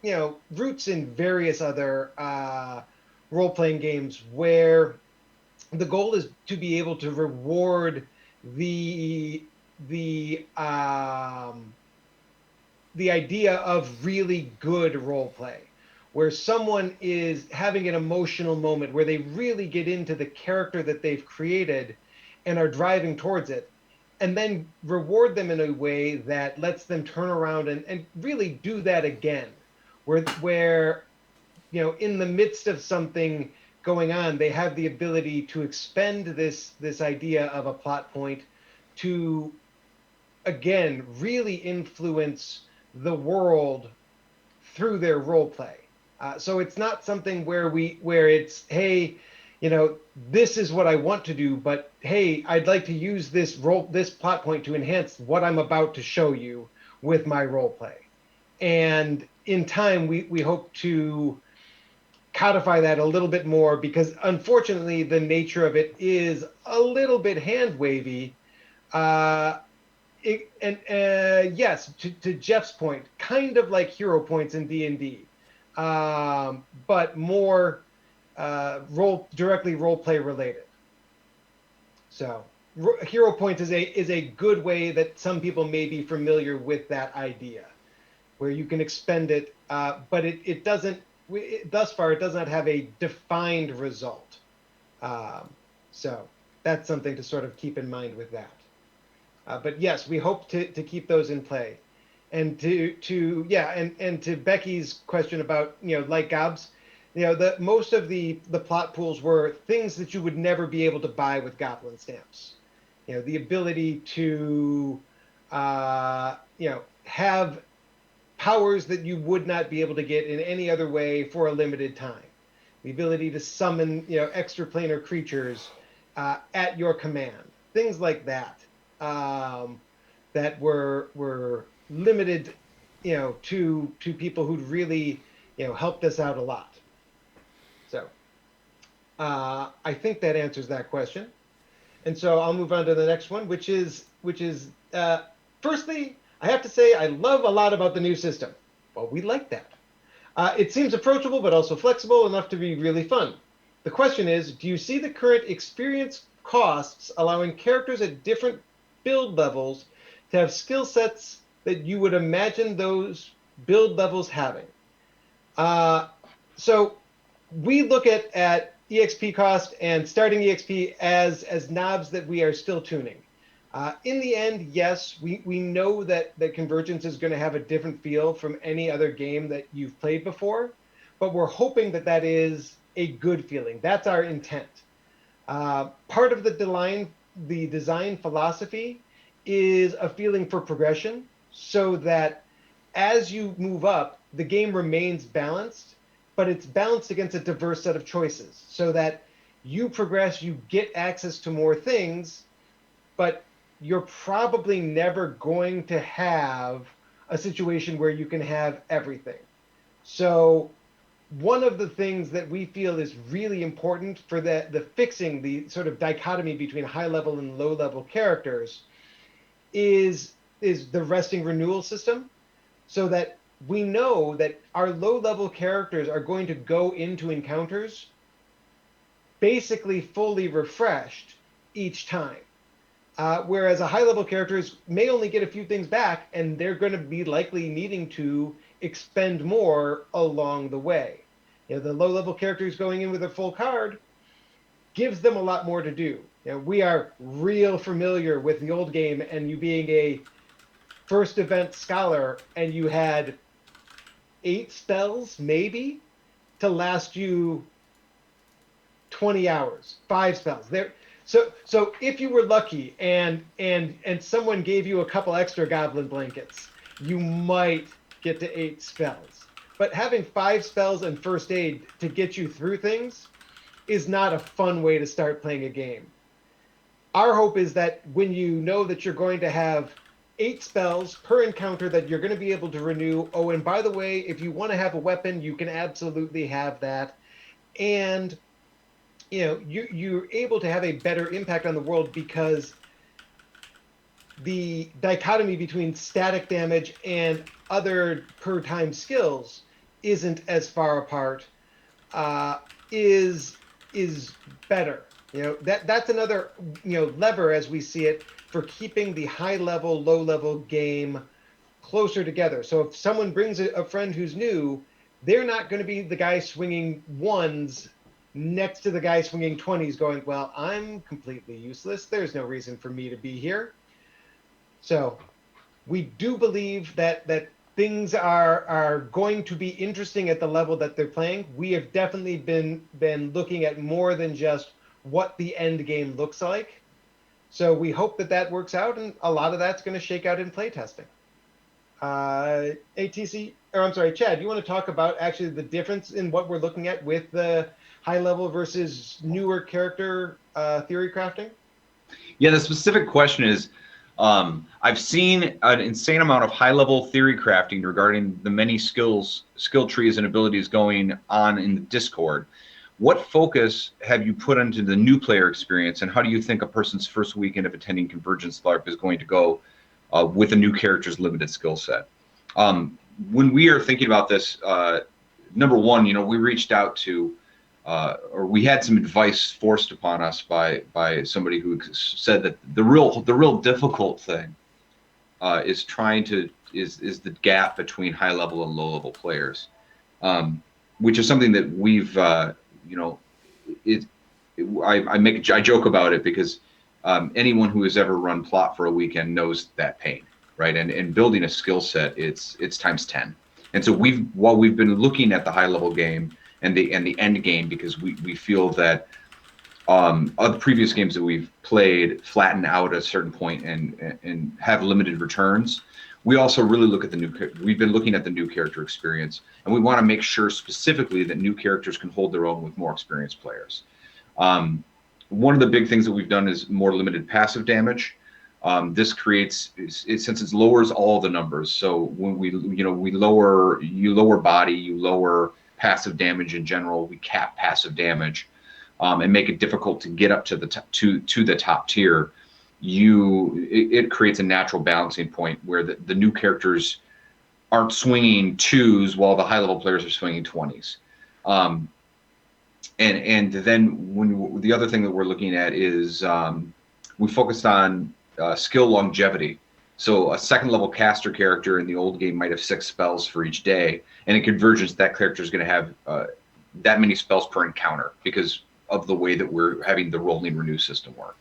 roots in various other role-playing games where the goal is to be able to reward the idea of really good role play, where someone is having an emotional moment where they really get into the character that they've created and are driving towards it, and then reward them in a way that lets them turn around and really do that again, where in the midst of something going on, they have the ability to expend this idea of a plot point to again really influence the world through their role play. So it's not something where it's, hey, this is what I want to do, but hey, I'd like to use this plot point to enhance what I'm about to show you with my role play. And in time, we hope to codify that a little bit more, because unfortunately the nature of it is a little bit hand wavy. Yes, to Jeff's point, kind of like hero points in D&D, but more directly role play related. So hero points is a good way that some people may be familiar with that idea, where you can expend it, but it doesn't. Thus far, it does not have a defined result. So that's something to sort of keep in mind with that. But yes, we hope to keep those in play. And to Becky's question about like gobs, most of the plot pools were things that you would never be able to buy with goblin stamps. The ability to have powers that you would not be able to get in any other way for a limited time. The ability to summon extraplanar creatures at your command, things like that. That were limited, to people who'd really, helped us out a lot. So I think that answers that question. And so I'll move on to the next one, which is firstly, I have to say I love a lot about the new system. Well, we like that. It seems approachable, but also flexible enough to be really fun. The question is, do you see the current experience costs allowing characters at different build levels to have skill sets that you would imagine those build levels having? So we look at EXP cost and starting EXP as knobs that we are still tuning. In the end, yes, we know that Convergence is going to have a different feel from any other game that you've played before, but we're hoping that that is a good feeling. That's our intent. Part of the design philosophy is a feeling for progression, so that as you move up, the game remains balanced, but it's balanced against a diverse set of choices, so that you progress, you get access to more things, but you're probably never going to have a situation where you can have everything. So one of the things that we feel is really important for the fixing the sort of dichotomy between high level and low level characters is the resting renewal system, so that we know that our low level characters are going to go into encounters basically fully refreshed each time. Whereas a high level characters may only get a few things back, and they're going to be likely needing to expend more along the way. You know, the low level characters going in with a full card gives them a lot more to do. You know, we are real familiar with the old game and you being a first event scholar, and you had 8 spells maybe to last you 20 hours, 5 spells. So if you were lucky and someone gave you a couple extra goblin blankets, you might get to 8 spells. But having 5 spells and first aid to get you through things is not a fun way to start playing a game. Our hope is that when you know that you're going to have 8 spells per encounter that you're going to be able to renew. Oh, and by the way, if you want to have a weapon, you can absolutely have that. And you know, you're able to have a better impact on the world because the dichotomy between static damage and other per time skills isn't as far apart. Is better. You know, that's another, you know, lever as we see it for keeping the high level, low level game closer together. So if someone brings a friend who's new, they're not going to be the guy swinging ones next to the guy swinging 20s going, well, I'm completely useless. There's no reason for me to be here. So we do believe that things are going to be interesting at the level that they're playing. We have definitely been looking at more than just what the end game looks like. So we hope that works out, and a lot of that's going to shake out in playtesting. ATC, or I'm sorry, Chad, you want to talk about actually the difference in what we're looking at with the high level versus newer character theory crafting? Yeah, the specific question is, I've seen an insane amount of high-level theory crafting regarding the many skill trees and abilities going on in the Discord. What focus have you put into the new player experience, and how do you think a person's first weekend of attending Convergence LARP is going to go with a new character's limited skill set? When we are thinking about this, number one, you know, we reached out to, or we had some advice forced upon us by somebody who said that the real difficult thing is the gap between high level and low level players, which is something that we've you know, I joke about it because anyone who has ever run plot for a weekend knows that pain, right? And building a skill set, it's times 10. And so while we've been looking at the high level game and the end game, because we feel that other previous games that we've played flatten out at a certain point and have limited returns. We also really look at we've been looking at the new character experience, and we want to make sure specifically that new characters can hold their own with more experienced players. One of the big things that we've done is more limited passive damage. This creates, since it lowers all the numbers. So when you lower body, you lower passive damage in general. We cap passive damage and make it difficult to get up to the top tier. It creates a natural balancing point where the new characters aren't swinging 2s while the high level players are swinging 20s. And then the other thing that we're looking at is we focused on skill longevity. So a second level caster character in the old game might have 6 spells for each day, and in Convergence that character is going to have that many spells per encounter, because of the way that we're having the rolling renew system work.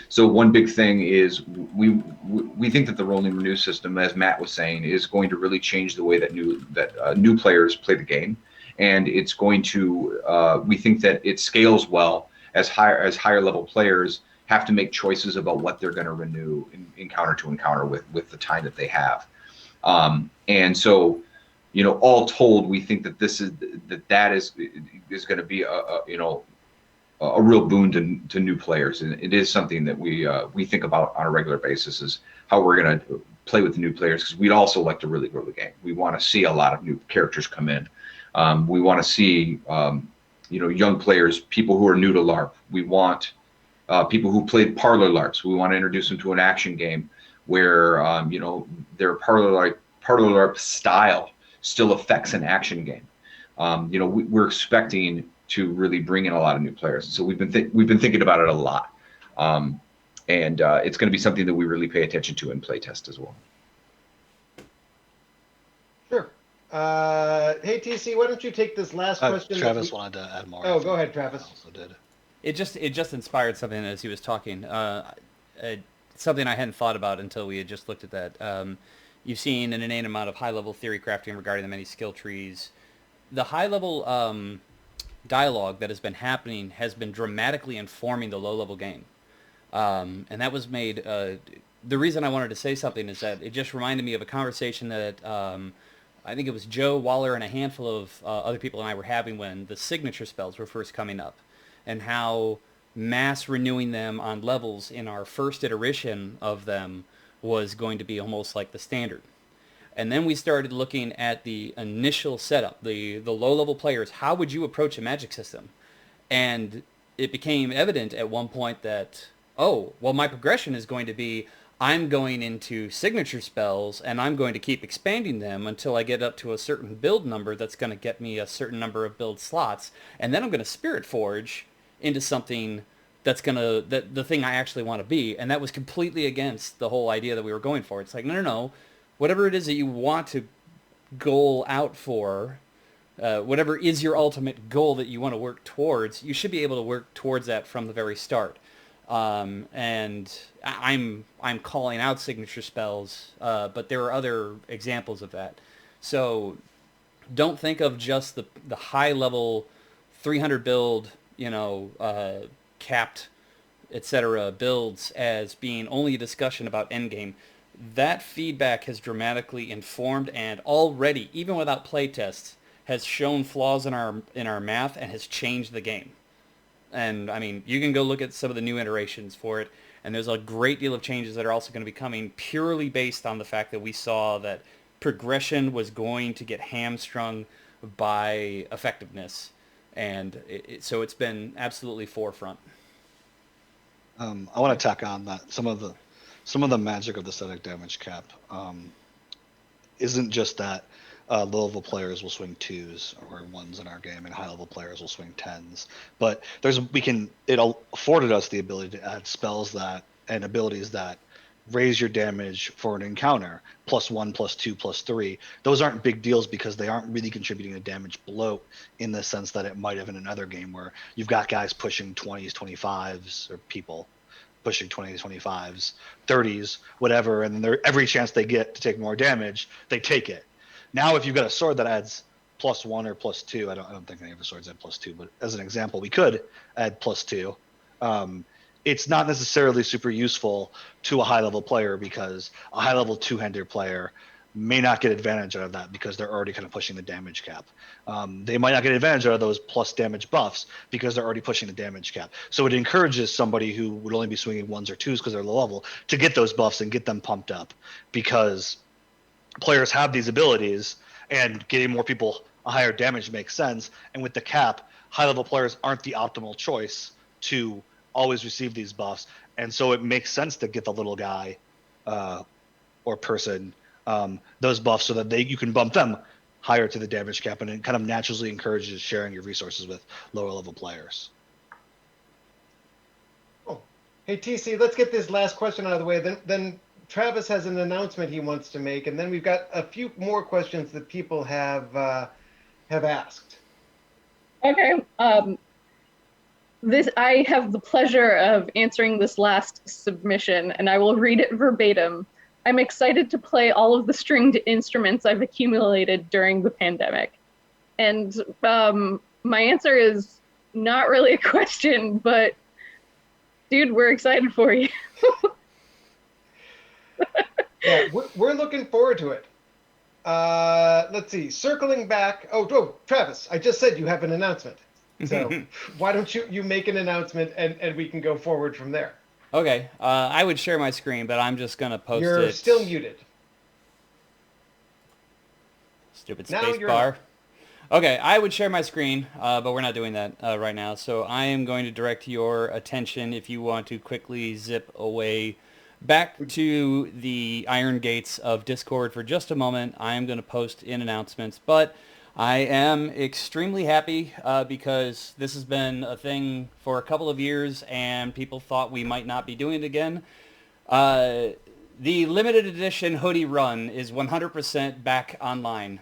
So one big thing is we think that the rolling renew system, as Matt was saying, is going to really change the way that new players play the game, and it's going to we think that it scales well as higher level players have to make choices about what they're going to renew encounter to encounter with the time that they have. And so, all told, we think that that is going to be a real boon to new players, and it is something that we think about on a regular basis, is how we're going to play with the new players, because we'd also like to really grow the game. We want to see a lot of new characters come in. We want to see young players, people who are new to LARP. We want people who played parlor LARPs. We want to introduce them to an action game where their parlor LARP style still affects an action game. We're expecting to really bring in a lot of new players, so we've been thinking about it a lot, and it's going to be something that we really pay attention to in playtest as well. Sure. Hey TC, why don't you take this last question? Travis wanted to add more. Oh, go ahead, Travis. I also did. It just inspired something as he was talking. Something I hadn't thought about until we had just looked at that. You've seen an innate amount of high-level theory crafting regarding the many skill trees. The high-level dialogue that has been happening has been dramatically informing the low-level game. And that was made... the reason I wanted to say something is that it just reminded me of a conversation that I think it was Joe, Waller, and a handful of other people and I were having when the signature spells were first coming up, and how mass renewing them on levels in our first iteration of them was going to be almost like the standard. And then we started looking at the initial setup, the low-level players. How would you approach a magic system? And it became evident at one point that, oh, well, my progression is going to be, I'm going into signature spells, and I'm going to keep expanding them until I get up to a certain build number that's going to get me a certain number of build slots. And then I'm going to Spirit Forge into something that's the thing I actually want to be. And that was completely against the whole idea that we were going for. It's like, no. Whatever it is that you want to goal out for, whatever is your ultimate goal that you want to work towards, you should be able to work towards that from the very start. And I'm calling out signature spells, but there are other examples of that. So don't think of just the high level 300 build, capped, etc. builds as being only a discussion about endgame. That feedback has dramatically informed and already, even without playtests, has shown flaws in our math and has changed the game. And I mean, you can go look at some of the new iterations for it, and there's a great deal of changes that are also going to be coming purely based on the fact that we saw that progression was going to get hamstrung by effectiveness. And so it's been absolutely forefront. I want to tack on that some of the magic of the static damage cap isn't just that low-level players will swing 2s or 1s in our game, and high-level players will swing 10s. But it afforded us the ability to add spells and abilities that raise your damage for an encounter, +1, +2, +3. Those aren't big deals because they aren't really contributing to damage bloat in the sense that it might have in another game where you've got guys pushing 20s, 25s, or people pushing 20s, 25s, 30s, whatever, and then every chance they get to take more damage, they take it. Now, if you've got a sword that adds +1 or +2, I don't think any of the swords add +2, but as an example, we could add +2. It's not necessarily super useful to a high-level player because a high-level two-hander player may not get advantage out of that because they're already kind of pushing the damage cap. They might not get advantage out of those plus damage buffs because they're already pushing the damage cap. So it encourages somebody who would only be swinging 1s or 2s because they're low level to get those buffs and get them pumped up, because players have these abilities and getting more people a higher damage makes sense. And with the cap, high-level players aren't the optimal choice to always receive these buffs, and so it makes sense to get the little guy or person those buffs so that you can bump them higher to the damage cap, and it kind of naturally encourages sharing your resources with lower level players. Oh, hey TC, let's get this last question out of the way. Then Travis has an announcement he wants to make, and then we've got a few more questions that people have asked. Okay. I have the pleasure of answering this last submission, and I will read it verbatim. I'm excited to play all of the stringed instruments I've accumulated during the pandemic. And my answer is not really a question, but dude, we're excited for you. Yeah, we're looking forward to it. Let's see. Circling back. Oh, Travis, I just said you have an announcement. So why don't you make an announcement and we can go forward from there. Okay, I would share my screen, but I'm just gonna post You're it. still muted. Stupid Now space you're bar. not. Okay, I would share my screen, but we're not doing that right now. So I am going to direct your attention, if you want to quickly zip away back to the iron gates of Discord for just a moment. I am going to post in announcements, but I am extremely happy because this has been a thing for a couple of years and people thought we might not be doing it again. The limited edition hoodie run is 100% back online.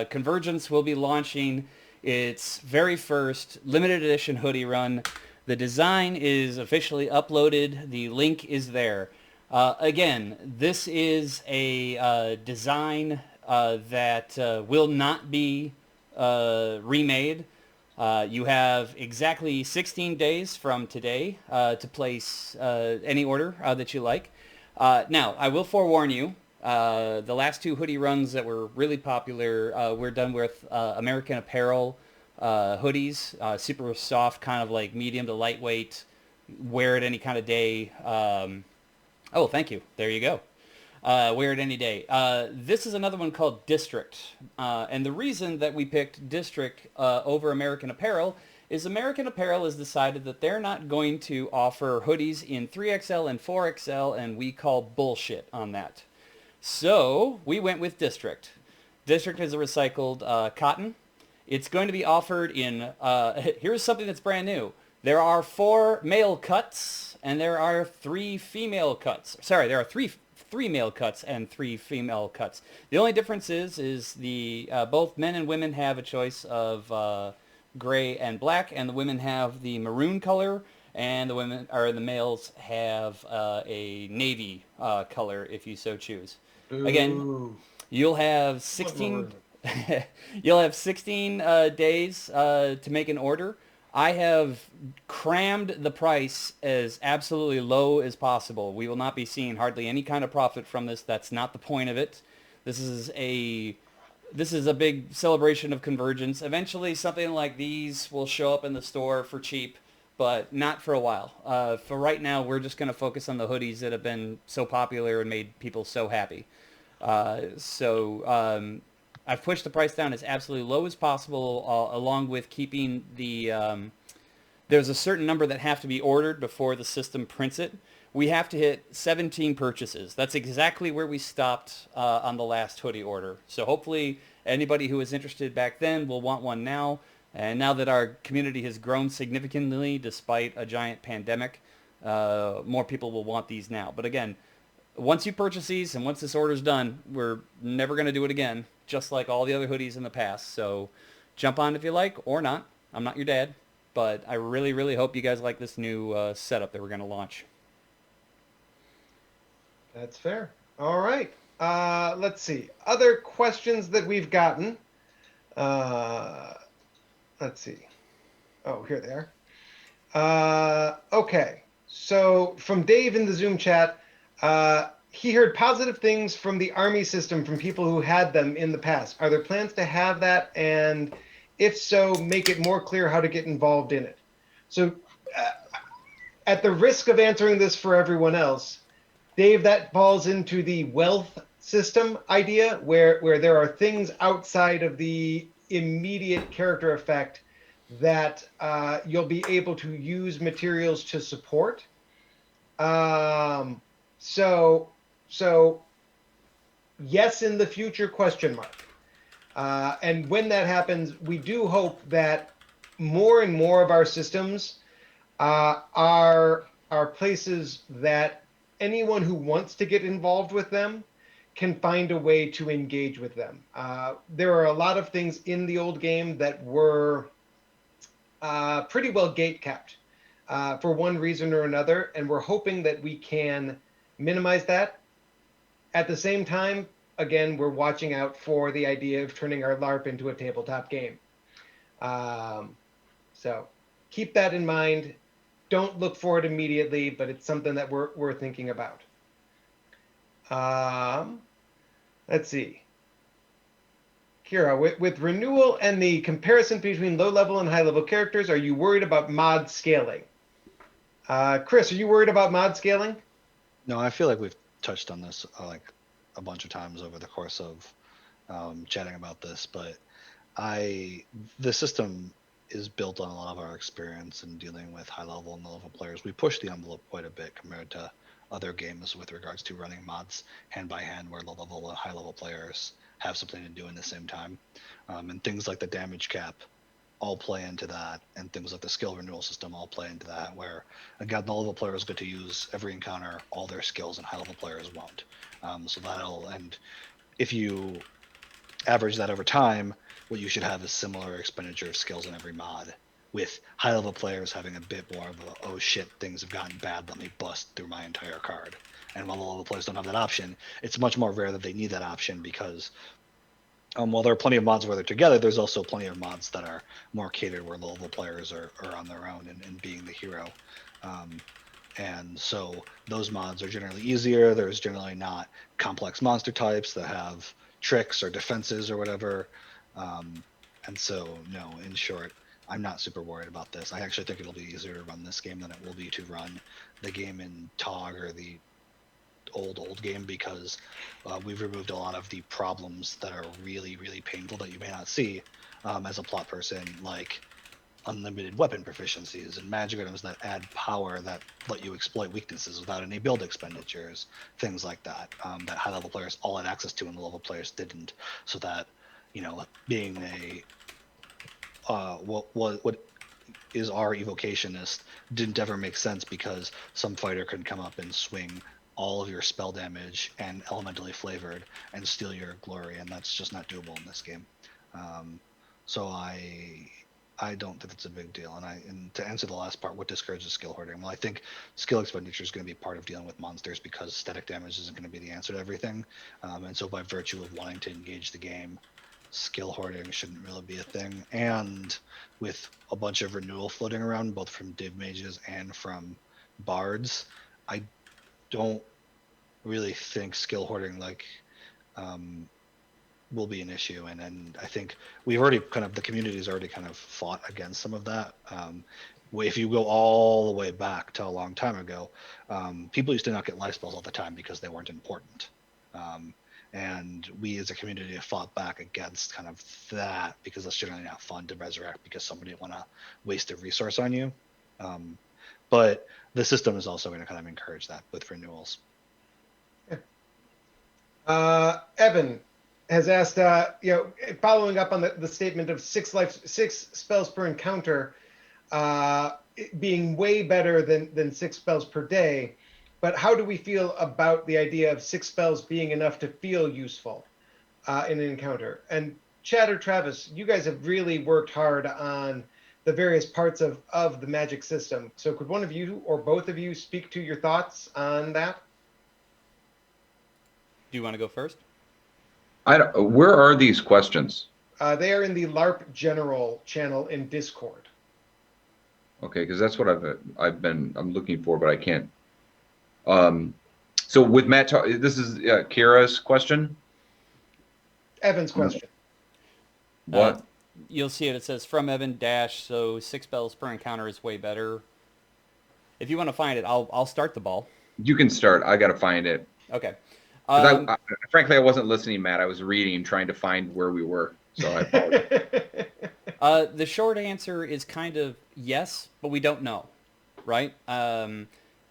Convergence will be launching its very first limited edition hoodie run. The design is officially uploaded. The link is there. Again, this is a design that will not be remade. You have exactly 16 days from today to place any order that you like. Now, I will forewarn you, the last two hoodie runs that were really popular, we're done with American Apparel hoodies, super soft, kind of like medium to lightweight, wear it any kind of day. Oh, thank you. There you go. Wear it any day. This is another one called District. And the reason that we picked District over American Apparel is American Apparel has decided that they're not going to offer hoodies in 3XL and 4XL, and we call bullshit on that. So we went with District. District is a recycled cotton. It's going to be offered in, here's something that's brand new. There are 4 male cuts, and there are 3 female cuts. Sorry, there are three male cuts and 3 female cuts. The only difference is the both men and women have a choice of gray and black, and the women have the maroon color, and the males have a navy color if you so choose. Again, Ooh. you'll have 16 you'll have 16 days to make an order. I have crammed the price as absolutely low as possible. We will not be seeing hardly any kind of profit from this. That's not the point of it. This is a big celebration of Convergence. Eventually, something like these will show up in the store for cheap, but not for a while. For right now, we're just going to focus on the hoodies that have been so popular and made people so happy. I've pushed the price down as absolutely low as possible, along with keeping the... there's a certain number that have to be ordered before the system prints it. We have to hit 17 purchases. That's exactly where we stopped on the last hoodie order. So hopefully anybody who was interested back then will want one now. And now that our community has grown significantly despite a giant pandemic, more people will want these now. But again, once you purchase these and once this order's done, we're never going to do it again, just like all the other hoodies in the past. So jump on if you like or not. I'm not your dad, but I really, really hope you guys like this new setup that we're going to launch. That's fair. All right. Let's see. Other questions that we've gotten. Let's see. Oh, here they are. Okay. So from Dave in the Zoom chat, he heard positive things from the Army system from people who had them in the past. Are there plans to have that? And if so, make it more clear how to get involved in it. So at the risk of answering this for everyone else, Dave, that falls into the wealth system idea where there are things outside of the immediate character effect that you'll be able to use materials to support. So yes, in the future, question mark. And when that happens, we do hope that more and more of our systems are places that anyone who wants to get involved with them can find a way to engage with them. There are a lot of things in the old game that were pretty well gate kept. for one reason or another, and we're hoping that we can minimize that. At the same time, again, we're watching out for the idea of turning our LARP into a tabletop game. So keep that in mind. Don't look for it immediately, but it's something that we're thinking about. Let's see. Kira, with renewal and the comparison between low-level and high-level characters, are you worried about mod scaling? Chris, are you worried about mod scaling? No, I feel like we've touched on this like a bunch of times over the course of chatting about this, but the system is built on a lot of our experience in dealing with high level and low level players. We push the envelope quite a bit compared to other games with regards to running mods hand by hand, where low level and high level players have something to do in the same time, and things like the damage cap all play into that, and things like the skill renewal system all play into that, where again, low level players get to use every encounter all their skills, and high level players won't. So that'll, and if you average that over time, what you should have is similar expenditure of skills in every mod, with high level players having a bit more of a, oh shit, things have gotten bad, let me bust through my entire card. And while low level players don't have that option, it's much more rare that they need that option, because while there are plenty of mods where they're together, there's also plenty of mods that are more catered where low level players are on their own and being the hero. And so those mods are generally easier. There's generally not complex monster types that have tricks or defenses or whatever. And so, no, in short, I'm not super worried about this. I actually think it'll be easier to run this game than it will be to run the game in TOG or the old game, because we've removed a lot of the problems that are really, really painful that you may not see as a plot person, like unlimited weapon proficiencies and magic items that add power that let you exploit weaknesses without any build expenditures, things like that, that high level players all had access to and the level players didn't. So that, being a what is our evocationist didn't ever make sense, because some fighter could come up and swing all of your spell damage and elementally flavored and steal your glory, and that's just not doable in this game. So I don't think it's a big deal. And to answer the last part, what discourages skill hoarding? Well, I think skill expenditure is going to be part of dealing with monsters, because static damage isn't going to be the answer to everything. And so by virtue of wanting to engage the game, skill hoarding shouldn't really be a thing. And with a bunch of renewal floating around, both from div mages and from bards, I don't really think skill hoarding will be an issue. And I think we've already the community's already kind of fought against some of that. If you go all the way back to a long time ago, people used to not get life spells all the time because they weren't important. And we as a community have fought back against kind of that, because it's generally not fun to resurrect because somebody didn't want to waste a resource on you. But the system is also going to kind of encourage that with renewals. Evan has asked, following up on the statement of six spells per encounter being way better than 6 spells per day, but how do we feel about the idea of 6 spells being enough to feel useful in an encounter? And Chad or Travis, you guys have really worked hard on the various parts of the magic system. So could one of you or both of you speak to your thoughts on that? Do you want to go first? Where are these questions? They are in the LARP General channel in Discord. Okay, because that's what I'm looking for, but I can't. So with Matt, this is Kira's question. Evan's question. What? You'll see it. It says from Evan dash. So 6 spells per encounter is way better. If you want to find it, I'll start the ball. You can start. I got to find it. Okay. Frankly, I wasn't listening, Matt. I was reading, trying to find where we were. So I apologize. The short answer is kind of yes, but we don't know, right?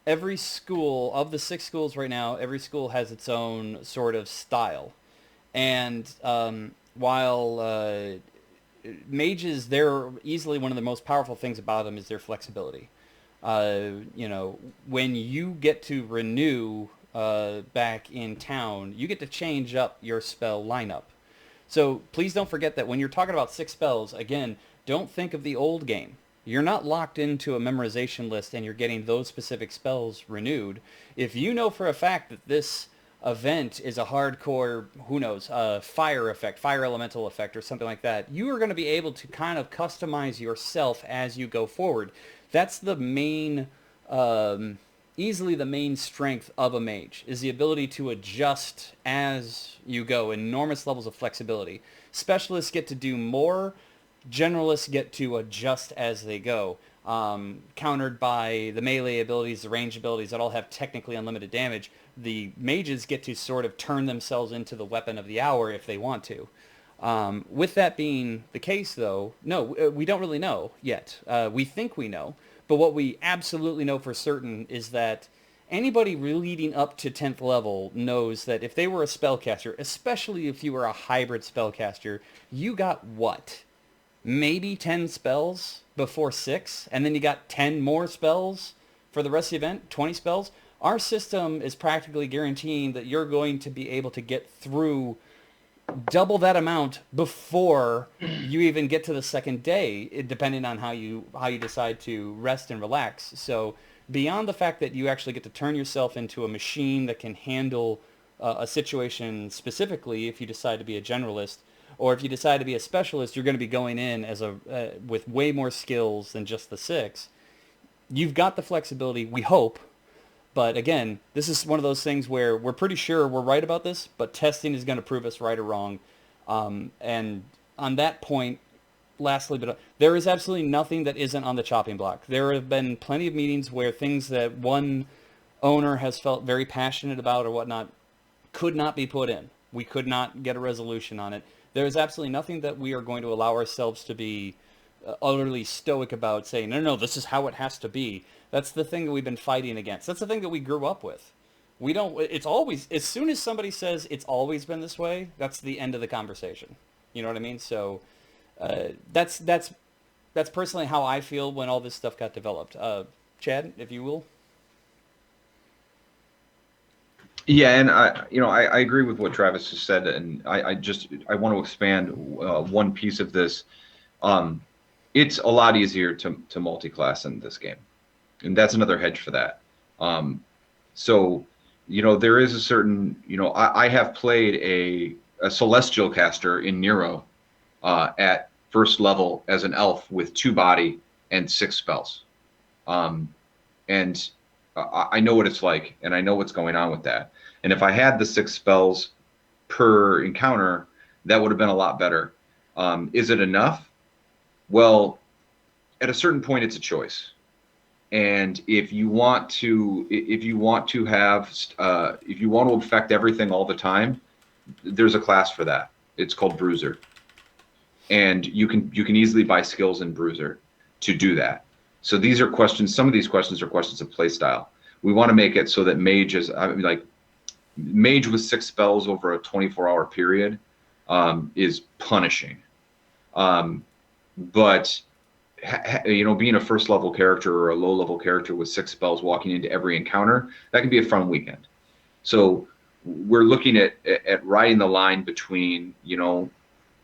Every school, of the 6 schools right now, every school has its own sort of style. And while mages, they're easily one of the most powerful things about them is their flexibility. When you get to renew back in town, you get to change up your spell lineup. So please don't forget that when you're talking about 6 spells, again, don't think of the old game. You're not locked into a memorization list and you're getting those specific spells renewed. If you know for a fact that this event is a hardcore, who knows, fire effect, fire elemental effect or something like that, you are going to be able to kind of customize yourself as you go forward. That's the main, easily the main strength of a mage, is the ability to adjust as you go, enormous levels of flexibility. Specialists get to do more, generalists get to adjust as they go, countered by the melee abilities, the range abilities that all have technically unlimited damage. The mages get to sort of turn themselves into the weapon of the hour if they want to. With that being the case, though, no, we don't really know yet. We think we know, but what we absolutely know for certain is that anybody leading up to 10th level knows that if they were a spellcaster, especially if you were a hybrid spellcaster, you got what? Maybe 10 spells before 6, and then you got 10 more spells for the rest of the event, 20 spells. Our system is practically guaranteeing that you're going to be able to get through double that amount before you even get to the second day, depending on how you decide to rest and relax. So beyond the fact that you actually get to turn yourself into a machine that can handle a situation specifically, if you decide to be a generalist, or if you decide to be a specialist, you're going to be going in as with way more skills than just the 6. You've got the flexibility, we hope. But again, this is one of those things where we're pretty sure we're right about this, but testing is going to prove us right or wrong. And on that point, lastly, but there is absolutely nothing that isn't on the chopping block. There have been plenty of meetings where things that one owner has felt very passionate about or whatnot could not be put in. We could not get a resolution on it. There is absolutely nothing that we are going to allow ourselves to be utterly stoic about, saying, no, this is how it has to be. That's the thing that we've been fighting against. That's the thing that we grew up with. We don't, it's always, as soon as somebody says it's always been this way, that's the end of the conversation. You know what I mean? So that's personally how I feel when all this stuff got developed. Chad, if you will. Yeah, and I agree with what Travis just said, and I want to expand one piece of this. It's a lot easier to multi-class in this game, and that's another hedge for that. So there is a certain, I have played a celestial caster in Nero at first level as an elf with 2 body and 6 spells, and I know what it's like, and I know what's going on with that. And if I had the 6 spells per encounter, that would have been a lot better. Is it enough? Well, at a certain point, it's a choice. And if you want to affect everything all the time, there's a class for that. It's called Bruiser, and you can easily buy skills in Bruiser to do that. So these are questions. Some of these questions are questions of play style. We want to make it so that mage with 6 spells over a 24-hour period is punishing. But being a first level character or a low level character with 6 spells walking into every encounter, that can be a fun weekend. So we're looking at riding the line between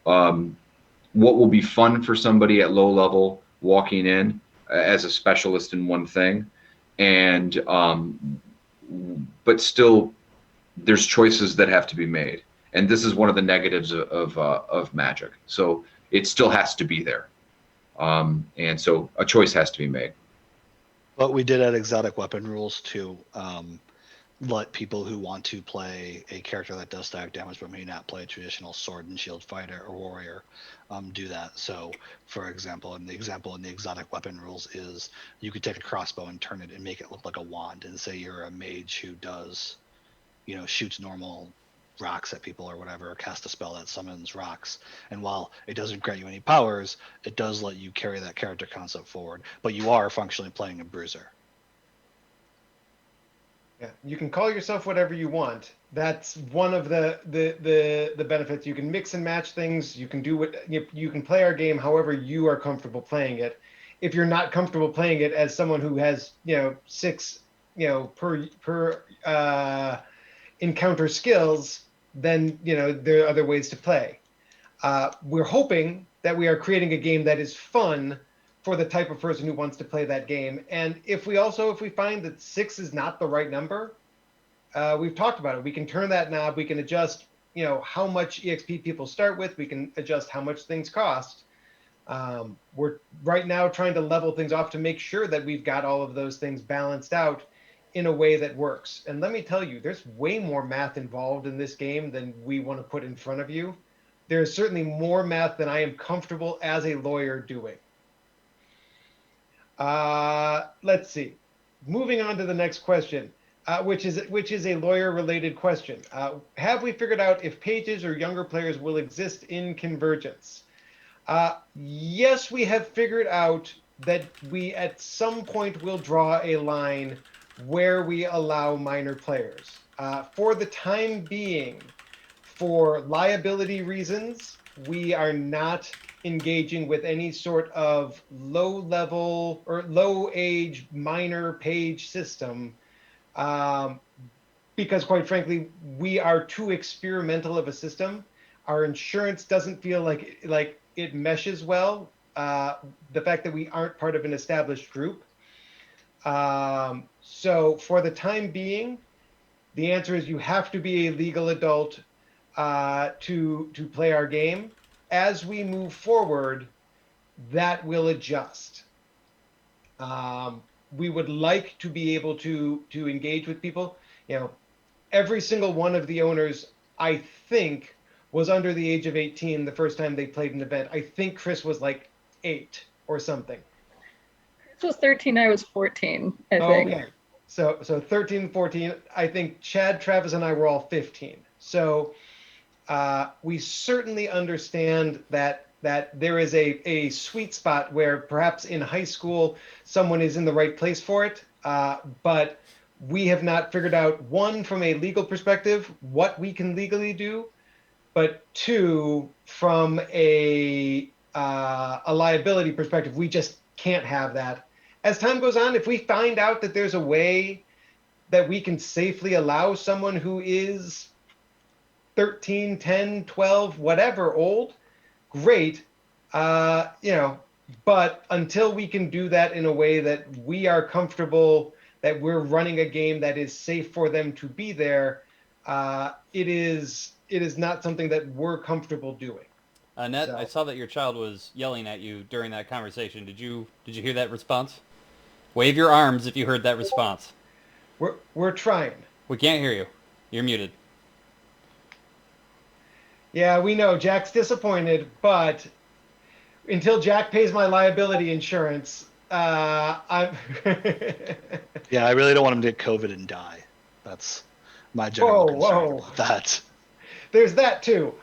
what will be fun for somebody at low level walking in as a specialist in one thing, and but still there's choices that have to be made, and this is one of the negatives of Magic. So it still has to be there, and so a choice has to be made. But we did add exotic weapon rules to let people who want to play a character that does static damage but may not play a traditional sword and shield fighter or warrior do that. So, for example, in the exotic weapon rules is you could take a crossbow and turn it and make it look like a wand, and say you're a mage who does, shoots normal rocks at people or whatever, or cast a spell that summons rocks. And while it doesn't grant you any powers, it does let you carry that character concept forward. But you are functionally playing a bruiser. Yeah, you can call yourself whatever you want. That's one of the benefits. You can mix and match things. You can do you can play our game however you are comfortable playing it. If you're not comfortable playing it as someone who has 6 per encounter skills, then there are other ways to play. We're hoping that we are creating a game that is fun for the type of person who wants to play that game. And if we find that 6 is not the right number, we've talked about it. We can turn that knob. We can adjust, how much EXP people start with. We can adjust how much things cost. We're right now trying to level things off to make sure that we've got all of those things balanced out in a way that works. And let me tell you, there's way more math involved in this game than we want to put in front of you. There's certainly more math than I am comfortable as a lawyer doing. Let's see. Moving on to the next question, which is a lawyer-related question. Have we figured out if pages or younger players will exist in Convergence? Yes, we have figured out that we at some point will draw a line where we allow minor players. For the time being, for liability reasons, we are not engaging with any sort of low-level or low-age minor page system, because quite frankly, we are too experimental of a system. Our insurance doesn't feel like it meshes well. The fact that we aren't part of an established group. So for the time being, the answer is you have to be a legal adult to play our game. As we move forward, that will adjust. We would like to be able to engage with people. Every single one of the owners, I think, was under the age of 18 the first time they played an event. I think Chris was like 8 or something. Chris was 13, I was 14, I think. Okay. So 13, 14. I think Chad, Travis, and I were all 15. So we certainly understand that there is a sweet spot where perhaps in high school someone is in the right place for it, but we have not figured out, one, from a legal perspective, what we can legally do, but two, from a liability perspective, we just can't have that. As time goes on, if we find out that there's a way that we can safely allow someone who is 13, 10, 12, whatever old, great. But until we can do that in a way that we are comfortable that we're running a game that is safe for them to be there, it is not something that we're comfortable doing. Annette, So. I saw that your child was yelling at you during that conversation. Did you hear that response? Wave your arms if you heard that response. We're trying. We can't hear you. You're muted. Yeah, we know Jack's disappointed, but until Jack pays my liability insurance, I'm. Yeah, I really don't want him to get COVID and die. That's my general concern about that. There's that too.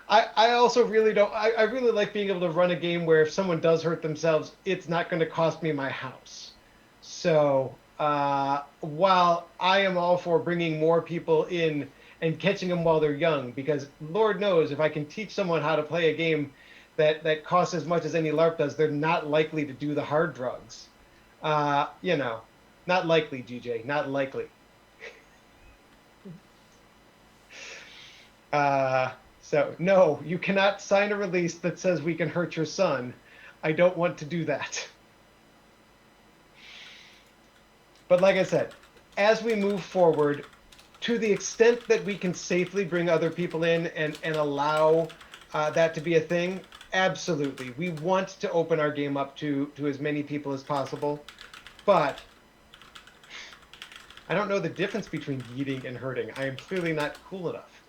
I also really don't. I really like being able to run a game where if someone does hurt themselves, it's not going to cost me my house. So while I am all for bringing more people in and catching them while they're young, because Lord knows if I can teach someone how to play a game that costs as much as any LARP does, they're not likely to do the hard drugs. Not likely, GJ, not likely. So no, you cannot sign a release that says we can hurt your son. I don't want to do that. But like I said, as we move forward, to the extent that we can safely bring other people in and allow that to be a thing, absolutely. We want to open our game up to as many people as possible. But I don't know the difference between yeeting and hurting. I am clearly not cool enough.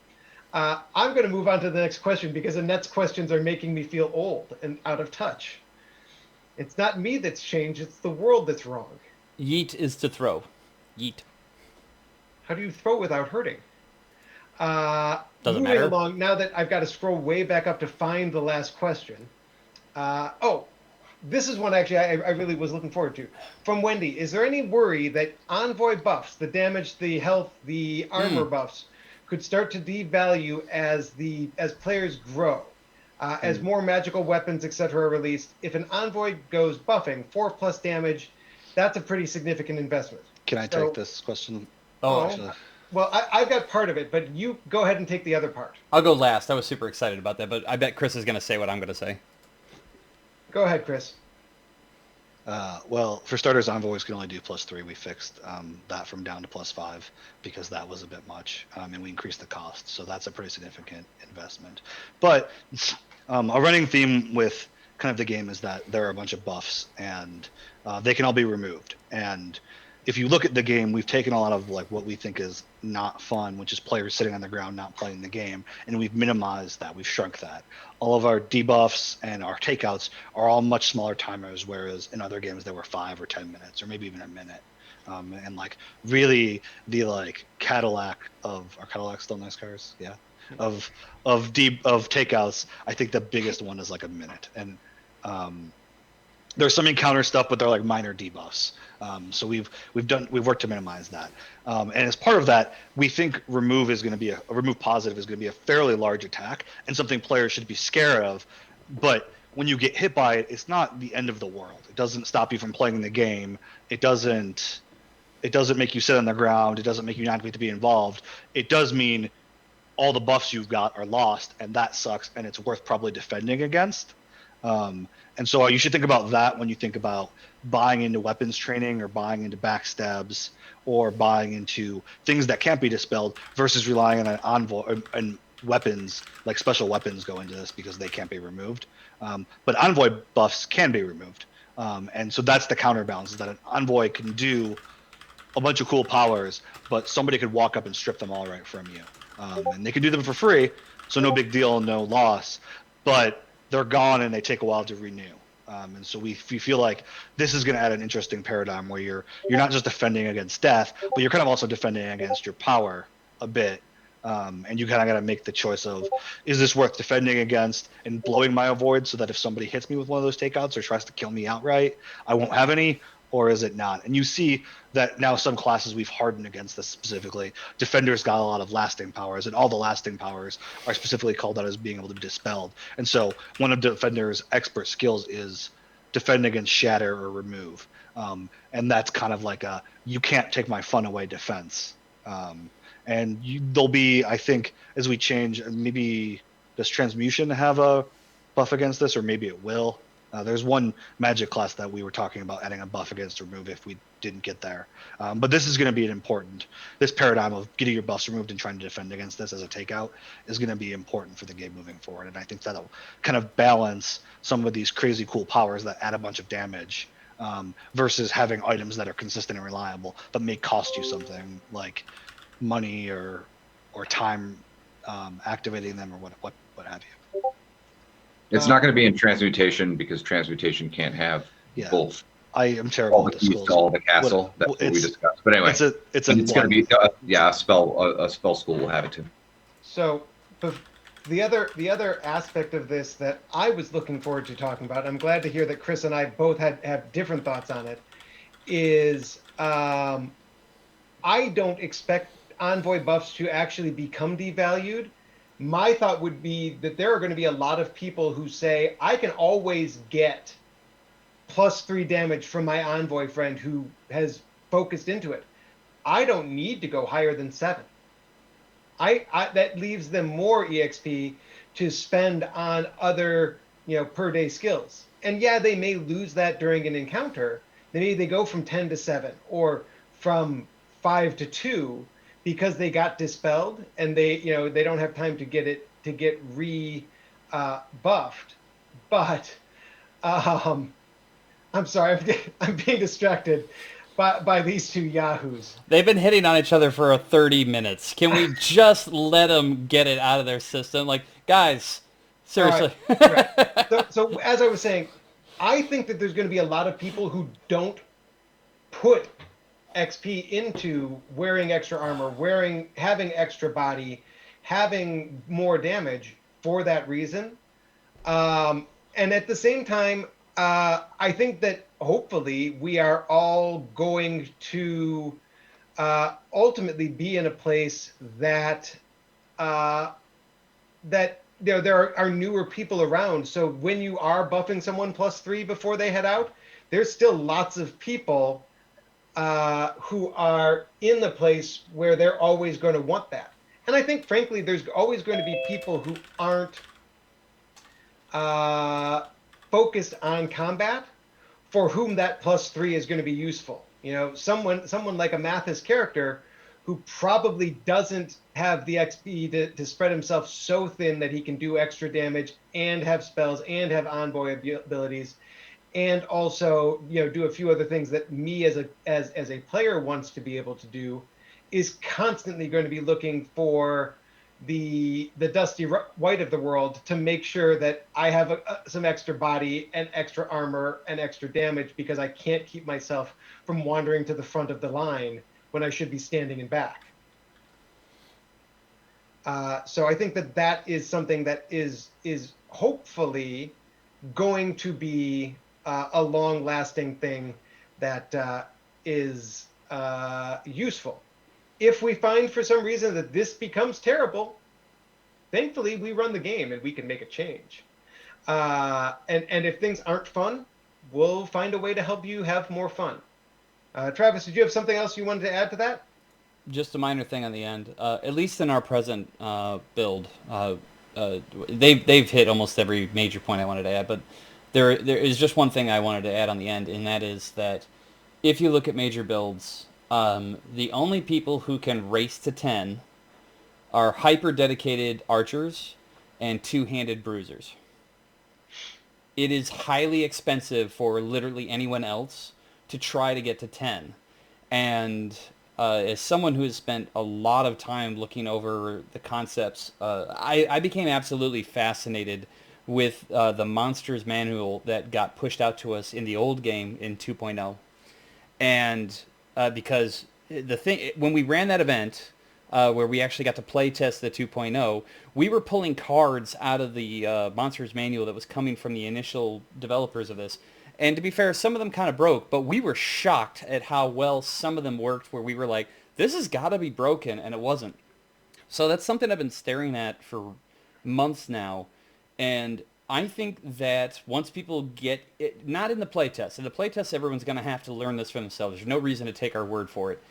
I'm going to move on to the next question because Annette's questions are making me feel old and out of touch. It's not me that's changed, it's the world that's wrong. Yeet is to throw. Yeet. How do you throw without hurting? Doesn't moving matter. along, now that I've got to scroll way back up to find the last question. This is one actually I really was looking forward to. From Wendy, is there any worry that envoy buffs, the damage, the health, the armor buffs, could start to devalue as players grow? As more magical weapons, etc. are released, if an envoy goes buffing 4+ damage, that's a pretty significant investment. Can I take this question? Oh, Actually. Well, I've got part of it, but you go ahead and take the other part. I'll go last. I was super excited about that, but I bet Chris is going to say what I'm going to say. Go ahead, Chris. Well, for starters, envoys can only do +3. We fixed that from down to +5 because that was a bit much, and we increased the cost. So that's a pretty significant investment. But a running theme with kind of the game is that there are a bunch of buffs, and they can all be removed. And if you look at the game, we've taken a lot of like what we think is not fun, which is players sitting on the ground not playing the game, and we've minimized that. We've shrunk that. All of our debuffs and our takeouts are all much smaller timers, whereas in other games there were 5 or 10 minutes, or maybe even a minute. And like really, the like Cadillac of are Cadillacs still nice cars? Yeah. Of of takeouts, I think the biggest one is like a minute, and there's some encounter stuff, but they're like minor debuffs. So we've worked to minimize that. And as part of that, we think remove is going to be a remove positive is going to be a fairly large attack and something players should be scared of. But when you get hit by it, it's not the end of the world. It doesn't stop you from playing the game. It doesn't make you sit on the ground. It doesn't make you not get to be involved. It does mean all the buffs you've got are lost, and that sucks, and it's worth probably defending against. And so you should think about that when you think about buying into weapons training or buying into backstabs or buying into things that can't be dispelled versus relying on an envoy and weapons like special weapons go into this because they can't be removed. But envoy buffs can be removed. And so that's the counterbalance is that an envoy can do a bunch of cool powers, but somebody could walk up and strip them all right from you. And they can do them for free, so no big deal, no loss. But they're gone and they take a while to renew. And so we feel like this is going to add an interesting paradigm where you're not just defending against death, but you're kind of also defending against your power a bit. And you kind of got to make the choice of, is this worth defending against and blowing my avoid so that if somebody hits me with one of those takeouts or tries to kill me outright, I won't have any, or is it not? And you see that now some classes we've hardened against this specifically. Defenders got a lot of lasting powers, and all the lasting powers are specifically called out as being able to be dispelled. And so one of Defender's expert skills is defend against shatter or remove. And that's kind of like a you can't take my fun away defense. There'll be, I think, as we change, maybe does Transmutation have a buff against this, or maybe it will. There's one magic class that we were talking about adding a buff against remove if we didn't get there. But this is going to be an important, this paradigm of getting your buffs removed and trying to defend against this as a takeout is going to be important for the game moving forward. And I think that'll kind of balance some of these crazy cool powers that add a bunch of damage versus having items that are consistent and reliable but may cost you something like money or time activating them or what have you. It's not going to be in transmutation because transmutation can't have both. I am terrible all the at keys schools. to all the castle. That's what we discussed. But anyway, it's going to be a spell school will have it too. So the other aspect of this that I was looking forward to talking about, I'm glad to hear that Chris and I both have different thoughts on it, is I don't expect envoy buffs to actually become devalued. My thought would be that there are going to be a lot of people who say, I can always get +3 damage from my envoy friend who has focused into it. I don't need to go higher than 7. That leaves them more EXP to spend on other, per day skills. And yeah, they may lose that during an encounter. Maybe they go from 10 to 7 or from 5 to 2 because they got dispelled and they don't have time to get buffed. But I'm sorry, I'm being distracted by these two yahoos. They've been hitting on each other for 30 minutes. Can we just let them get it out of their system? Like, guys, seriously. Right. So as I was saying, I think that there's going to be a lot of people who don't put XP into wearing extra armor, having extra body, having more damage for that reason. And at the same time, I think that hopefully we are all going to ultimately be in a place that there are newer people around. So when you are buffing someone +3 before they head out, there's still lots of people who are in the place where they're always going to want that. And I think, frankly, there's always going to be people who aren't focused on combat for whom that +3 is going to be useful. You know, someone like a Mathis character who probably doesn't have the XP to spread himself so thin that he can do extra damage and have spells and have envoy abilities, and also, you know, do a few other things that me as a player wants to be able to do, is constantly going to be looking for the Dusty White of the world to make sure that I have some extra body and extra armor and extra damage, because I can't keep myself from wandering to the front of the line when I should be standing in back. So I think that is something that is hopefully going to be a long-lasting thing that is useful. If we find for some reason that this becomes terrible, thankfully we run the game and we can make a change. And if things aren't fun, we'll find a way to help you have more fun. Travis, did you have something else you wanted to add to that? Just a minor thing on the end. At least in our present build, they've hit almost every major point I wanted to add. But there is just one thing I wanted to add on the end, and that is that if you look at major builds, the only people who can race to 10 are hyper dedicated archers and two-handed bruisers. It is highly expensive for literally anyone else to try to get to 10. And as someone who has spent a lot of time looking over the concepts, I became absolutely fascinated with the Monsters Manual that got pushed out to us in the old game in 2.0. And because the thing, when we ran that event, where we actually got to play test the 2.0, we were pulling cards out of the Monsters Manual that was coming from the initial developers of this. And to be fair, some of them kind of broke, but we were shocked at how well some of them worked, where we were like, this has got to be broken, and it wasn't. So that's something I've been staring at for months now, and I think that once people get it, not in the playtest. In the playtest, everyone's going to have to learn this for themselves. There's no reason to take our word for it.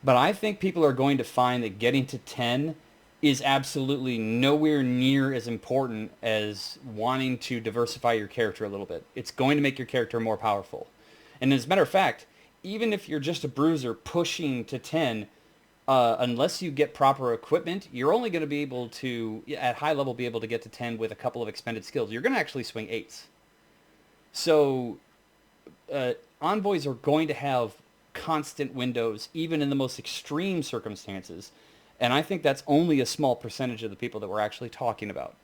But I think people are going to find that getting to 10 is absolutely nowhere near as important as wanting to diversify your character a little bit. It's going to make your character more powerful. And as a matter of fact, even if you're just a bruiser pushing to 10, unless you get proper equipment, you're only going to be able to, at high level, be able to get to 10 with a couple of expended skills. You're going to actually swing 8s. So envoys are going to have constant windows, even in the most extreme circumstances. And I think that's only a small percentage of the people that we're actually talking about.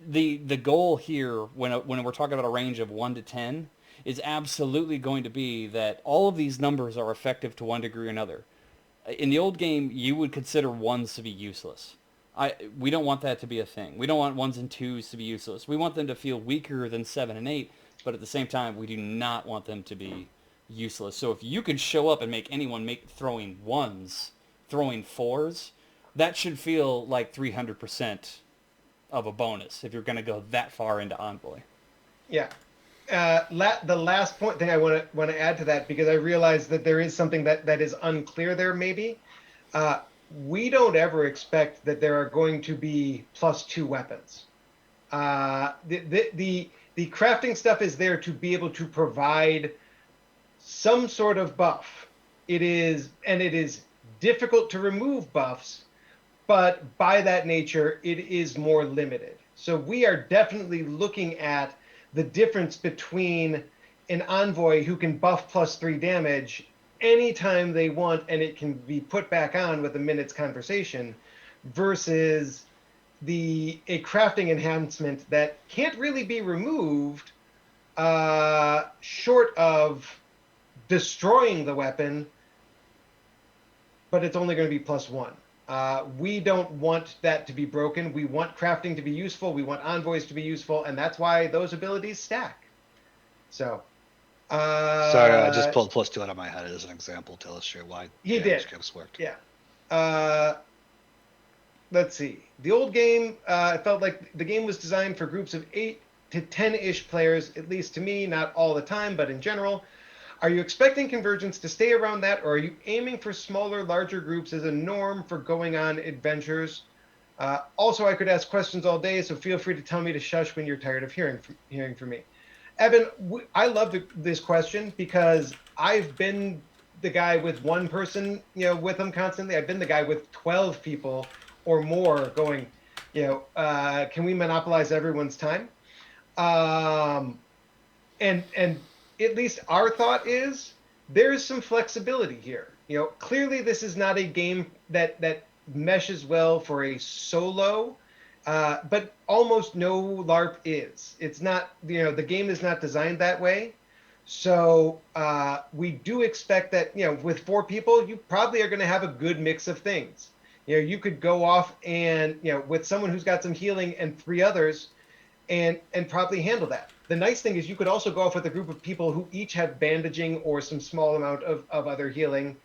The goal here, when we're talking about a range of 1 to 10, is absolutely going to be that all of these numbers are effective to one degree or another. In the old game, you would consider 1s to be useless. We don't want that to be a thing. We don't want 1s and 2s to be useless. We want them to feel weaker than 7 and 8, but at the same time, we do not want them to be useless. So if you could show up and make anyone throwing 1s, throwing 4s, that should feel like 300% of a bonus if you're going to go that far into Envoy. Yeah. The last thing I want to add to that, because I realize that there is something that is unclear there maybe. We don't ever expect that there are going to be +2 weapons. The crafting stuff is there to be able to provide some sort of buff. It is difficult to remove buffs, but by that nature, it is more limited. So we are definitely looking at the difference between an envoy who can buff +3 damage anytime they want, and it can be put back on with a minute's conversation, versus a crafting enhancement that can't really be removed short of destroying the weapon, but it's only going to be +1. We don't want that to be broken. We want crafting to be useful. We want envoys to be useful, and that's why those abilities stack. So, sorry, I just pulled +2 out of my head as an example to illustrate why damage caps worked. Yeah. Let's see. The old game, I felt like the game was designed for groups of 8 to 10-ish players, at least to me, not all the time, but in general. Are you expecting Convergence to stay around that, or are you aiming for smaller, larger groups as a norm for going on adventures? Also, I could ask questions all day, so feel free to tell me to shush when you're tired of hearing from me. Evan, I love this question because I've been the guy with one person, with them constantly. I've been the guy with 12 people or more going, can we monopolize everyone's time? Um, and at least our thought is there's some flexibility here. Clearly this is not a game that meshes well for a solo, but almost no LARP is. It's not, the game is not designed that way. So we do expect that, with 4 people, you probably are going to have a good mix of things. You could go off and, with someone who's got some healing and 3 others, and probably handle that. The nice thing is you could also go off with a group of people who each have bandaging or some small amount of other healing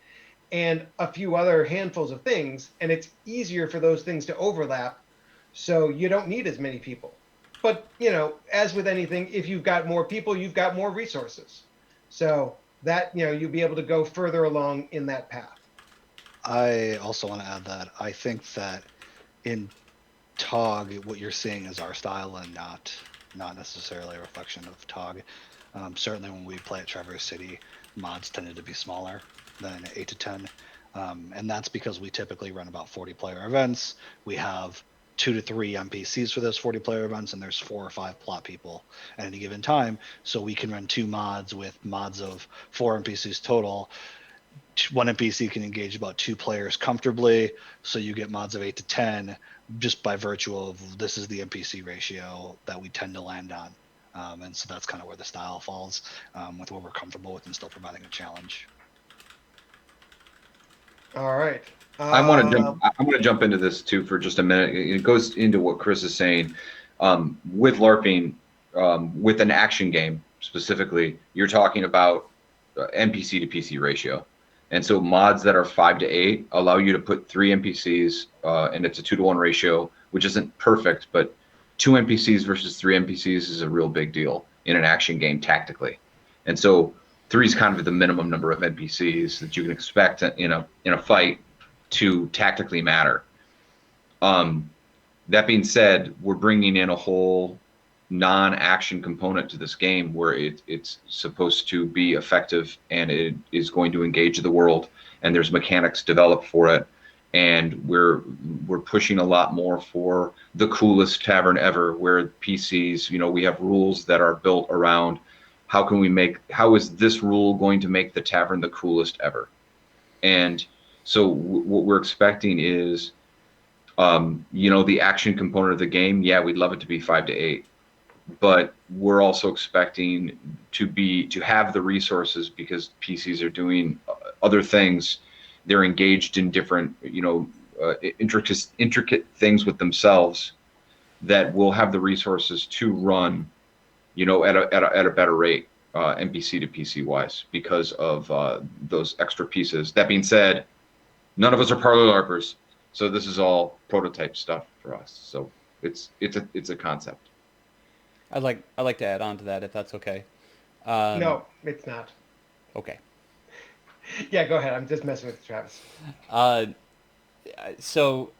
and a few other handfuls of things, and it's easier for those things to overlap, so you don't need as many people. But, as with anything, if you've got more people, you've got more resources. So that, you'll be able to go further along in that path. I also want to add that I think that in TOG, what you're seeing is our style and not necessarily a reflection of TOG. Certainly, when we play at Traverse City, mods tended to be smaller than 8 to 10, and that's because we typically run about 40-player events. We have 2 to 3 NPCs for those 40-player events, and there's 4 or 5 plot people at any given time. So we can run 2 mods with mods of 4 NPCs total. 1 NPC can engage about 2 players comfortably, so you get mods of 8 to 10 just by virtue of this is the NPC ratio that we tend to land on. And so that's kind of where the style falls, with what we're comfortable with and still providing a challenge. All right. I want to jump into this too for just a minute. It goes into what Chris is saying. With LARPing, with an action game specifically, you're talking about NPC to PC ratio. And so mods that are 5 to 8 allow you to put 3 NPCs, and it's a 2 to 1 ratio, which isn't perfect, but 2 NPCs versus 3 NPCs is a real big deal in an action game tactically. And so 3 is kind of the minimum number of NPCs that you can expect in a fight to tactically matter. That being said, we're bringing in a whole non-action component to this game where it's supposed to be effective and it is going to engage the world, and there's mechanics developed for it, and we're pushing a lot more for the coolest tavern ever, where PCs, we have rules that are built around how is this rule going to make the tavern the coolest ever. And so what we're expecting is the action component of the game, we'd love it to be 5 to 8. But we're also expecting to have the resources because PCs are doing other things. They're engaged in different, intricate things with themselves that will have the resources to run, at a better rate, NPC to PC wise, because of those extra pieces. That being said, none of us are parlor LARPers, so this is all prototype stuff for us. So it's a concept. I'd like to add on to that if that's okay. No, it's not. Okay. Yeah, go ahead. I'm just messing with Travis. So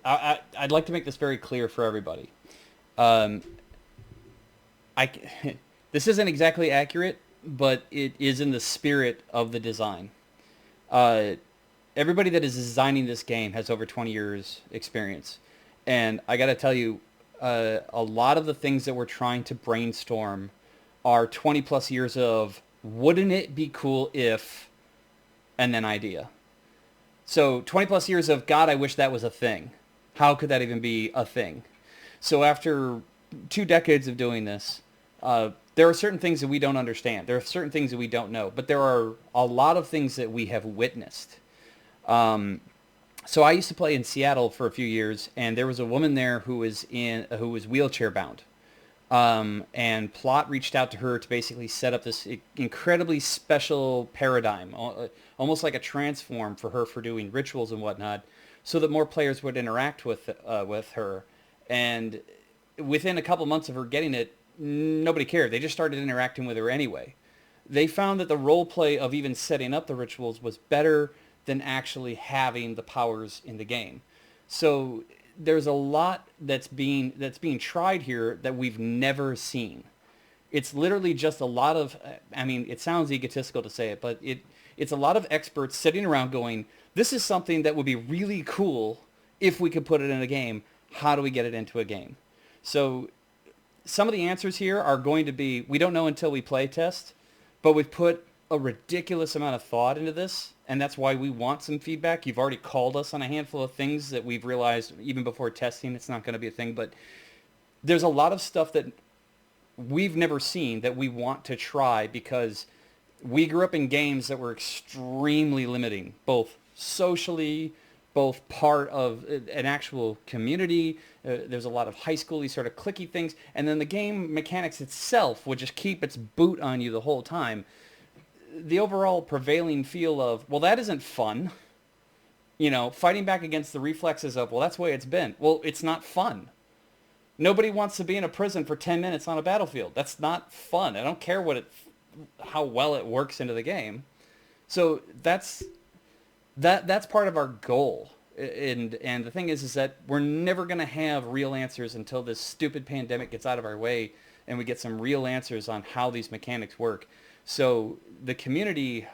I'd like to make this very clear for everybody. This isn't exactly accurate, but it is in the spirit of the design. Everybody that is designing this game has over 20 years experience. And I got to tell you, a lot of the things that we're trying to brainstorm are 20 plus years of wouldn't it be cool if, and then idea. So 20 plus years of, God, I wish that was a thing. How could that even be a thing? So after 2 decades of doing this, there are certain things that we don't understand. There are certain things that we don't know, but there are a lot of things that we have witnessed. So I used to play in Seattle for a few years, and there was a woman there who was wheelchair bound. And Plot reached out to her to basically set up this incredibly special paradigm, almost like a transform for her for doing rituals and whatnot, so that more players would interact with her. And within a couple months of her getting it, nobody cared. They just started interacting with her anyway. They found that the role play of even setting up the rituals was better than actually having the powers in the game. So there's a lot that's being tried here that we've never seen. It's literally just a lot of, I mean, it sounds egotistical to say it, but it's a lot of experts sitting around going, this is something that would be really cool if we could put it in a game. How do we get it into a game? So some of the answers here are going to be, we don't know until we play test, but we've put a ridiculous amount of thought into this, and that's why we want some feedback. You've already called us on a handful of things that we've realized even before testing it's not going to be a thing, but there's a lot of stuff that we've never seen that we want to try because we grew up in games that were extremely limiting, both socially, both part of an actual community. There's a lot of high school-y sort of clicky things, and then the game mechanics itself would just keep its boot on you the whole time. The overall prevailing feel of, well, that isn't fun. You know, fighting back against the reflexes of, well, that's the way it's been. Well, it's not fun. Nobody wants to be in a prison for 10 minutes on a battlefield. That's not fun. I don't care how well it works into the game. So that's part of our goal. And the thing is that we're never going to have real answers until this stupid pandemic gets out of our way and we get some real answers on how these mechanics work. So the community,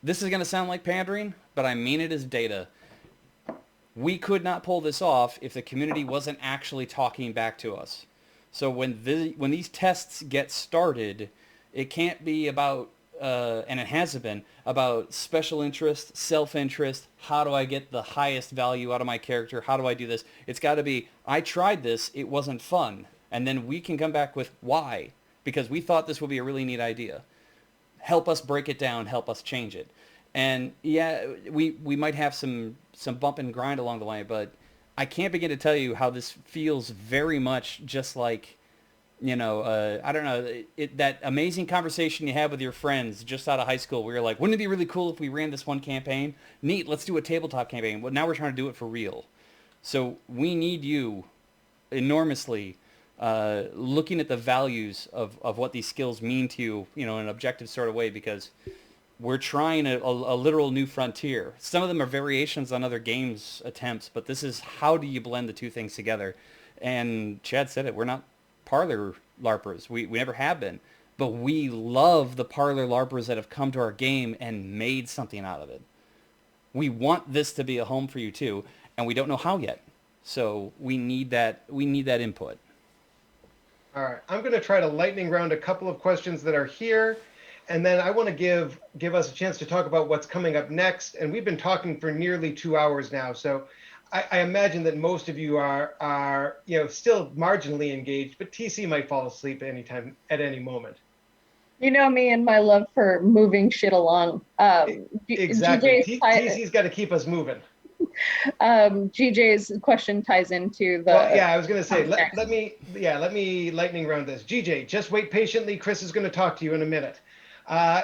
this is going to sound like pandering, but I mean it as data. We could not pull this off if the community wasn't actually talking back to us. So when these tests get started, it can't be about, and it hasn't been, about special interest, self-interest, how do I get the highest value out of my character, how do I do this? It's got to be, I tried this, it wasn't fun. And then we can come back with why, because we thought this would be a really neat idea. Help us break it down, help us change it. And yeah, we might have some bump and grind along the way, but I can't begin to tell you how this feels very much just like, you know, I don't know, that amazing conversation you had with your friends just out of high school where you're like, wouldn't it be really cool if we ran this one campaign? Neat, let's do a tabletop campaign. Well, now we're trying to do it for real. So we need you enormously looking at the values of what these skills mean to you, you know, in an objective sort of way, because we're trying a literal new frontier. Some of them are variations on other games attempts, but this is how do you blend the two things together? And Chad said it, we're not parlor LARPers. We never have been. But we love the parlor LARPers that have come to our game and made something out of it. We want this to be a home for you too, and we don't know how yet. So we need that input. All right, I'm going to try to lightning round a couple of questions that are here, and then I want to give us a chance to talk about what's coming up next. And we've been talking for nearly 2 hours now, so I imagine that most of you are still marginally engaged, but TC might fall asleep anytime at any moment. You know me and my love for moving shit along. Exactly. GJ's TC's got to keep us moving. GJ's question ties into the. Well, yeah, I was going to say, let me lightning round this. GJ, just wait patiently. Chris is going to talk to you in a minute.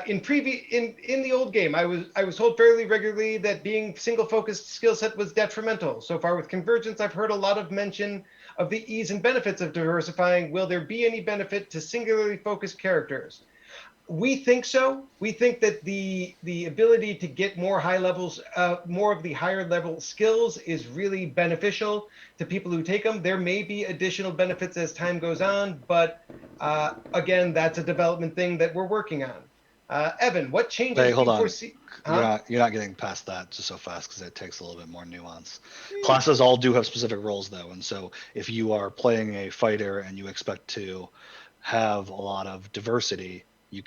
In the old game, I was told fairly regularly that being single-focused skill set was detrimental. So far with Convergence, I've heard a lot of mention of the ease and benefits of diversifying. Will there be any benefit to singularly focused characters? We think so. We think that the ability to get more more of the higher level skills is really beneficial to people who take them. There may be additional benefits as time goes on, but again, that's a development thing that we're working on. Evan, what changes Wait, hold do you on. foresee? Huh? You're not getting past that just so fast because it takes a little bit more nuance. Classes all do have specific roles though, and so if you are playing a fighter and you expect to have a lot of diversity, you're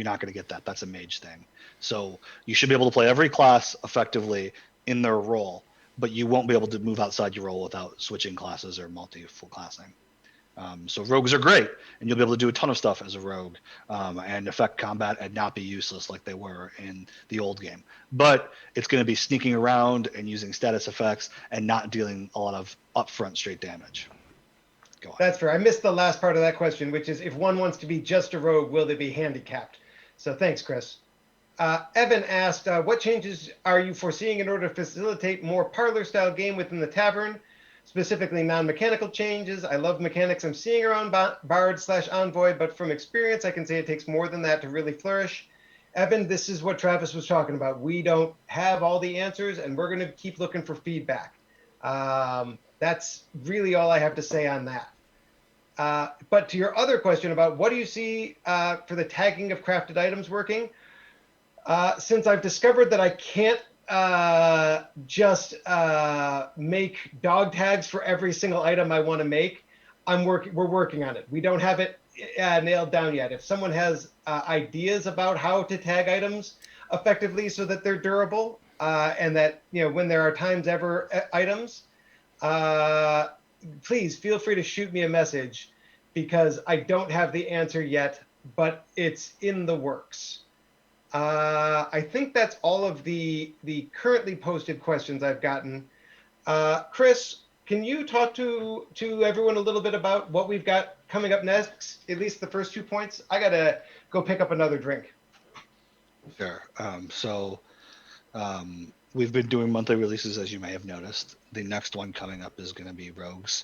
not going to get that. That's a mage thing. So you should be able to play every class effectively in their role, but you won't be able to move outside your role without switching classes or multi-full classing. So rogues are great, and you'll be able to do a ton of stuff as a rogue and affect combat and not be useless like they were in the old game. But it's going to be sneaking around and using status effects and not dealing a lot of upfront straight damage. Go on. That's fair. I missed the last part of that question, which is if one wants to be just a rogue, will they be handicapped? So thanks, Chris. Evan asked, what changes are you foreseeing in order to facilitate more parlor-style game within the tavern? Specifically non-mechanical changes. I love mechanics I'm seeing around Bard/Envoy, but from experience, I can say it takes more than that to really flourish. Evan, this is what Travis was talking about. We don't have all the answers, and we're going to keep looking for feedback. That's really all I have to say on that. But to your other question about what do you see for the tagging of crafted items working, since I've discovered that I can't just make dog tags for every single item I want to make, we're working on it. We don't have it nailed down yet. If someone has ideas about how to tag items effectively so that they're durable, and that when there are times ever items, uh, please feel free to shoot me a message, because I don't have the answer yet, but it's in the works. I think that's all of the currently posted questions I've gotten. Chris, can you talk to everyone a little bit about what we've got coming up next? At least the first 2 points. I gotta go pick up another drink. Sure. We've been doing monthly releases, as you may have noticed. The next one coming up is going to be Rogues.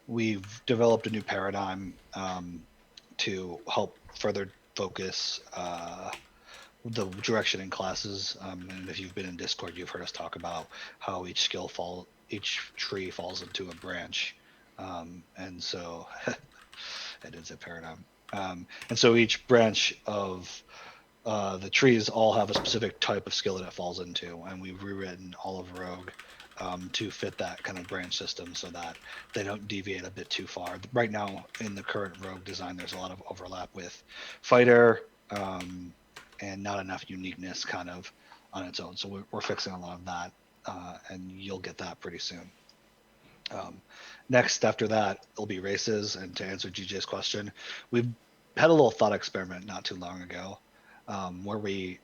We've developed a new paradigm to help further focus the direction in classes. And if you've been in Discord, you've heard us talk about how each tree falls into a branch. And so it is a paradigm. And so each branch of the trees all have a specific type of skill that it falls into, and we've rewritten all of Rogue to fit that kind of branch system so that they don't deviate a bit too far. Right now, in the current Rogue design, there's a lot of overlap with Fighter, and not enough uniqueness kind of on its own. So we're fixing a lot of that, and you'll get that pretty soon. Next, after that, it'll be races. And to answer GJ's question, we've had a little thought experiment not too long ago, where we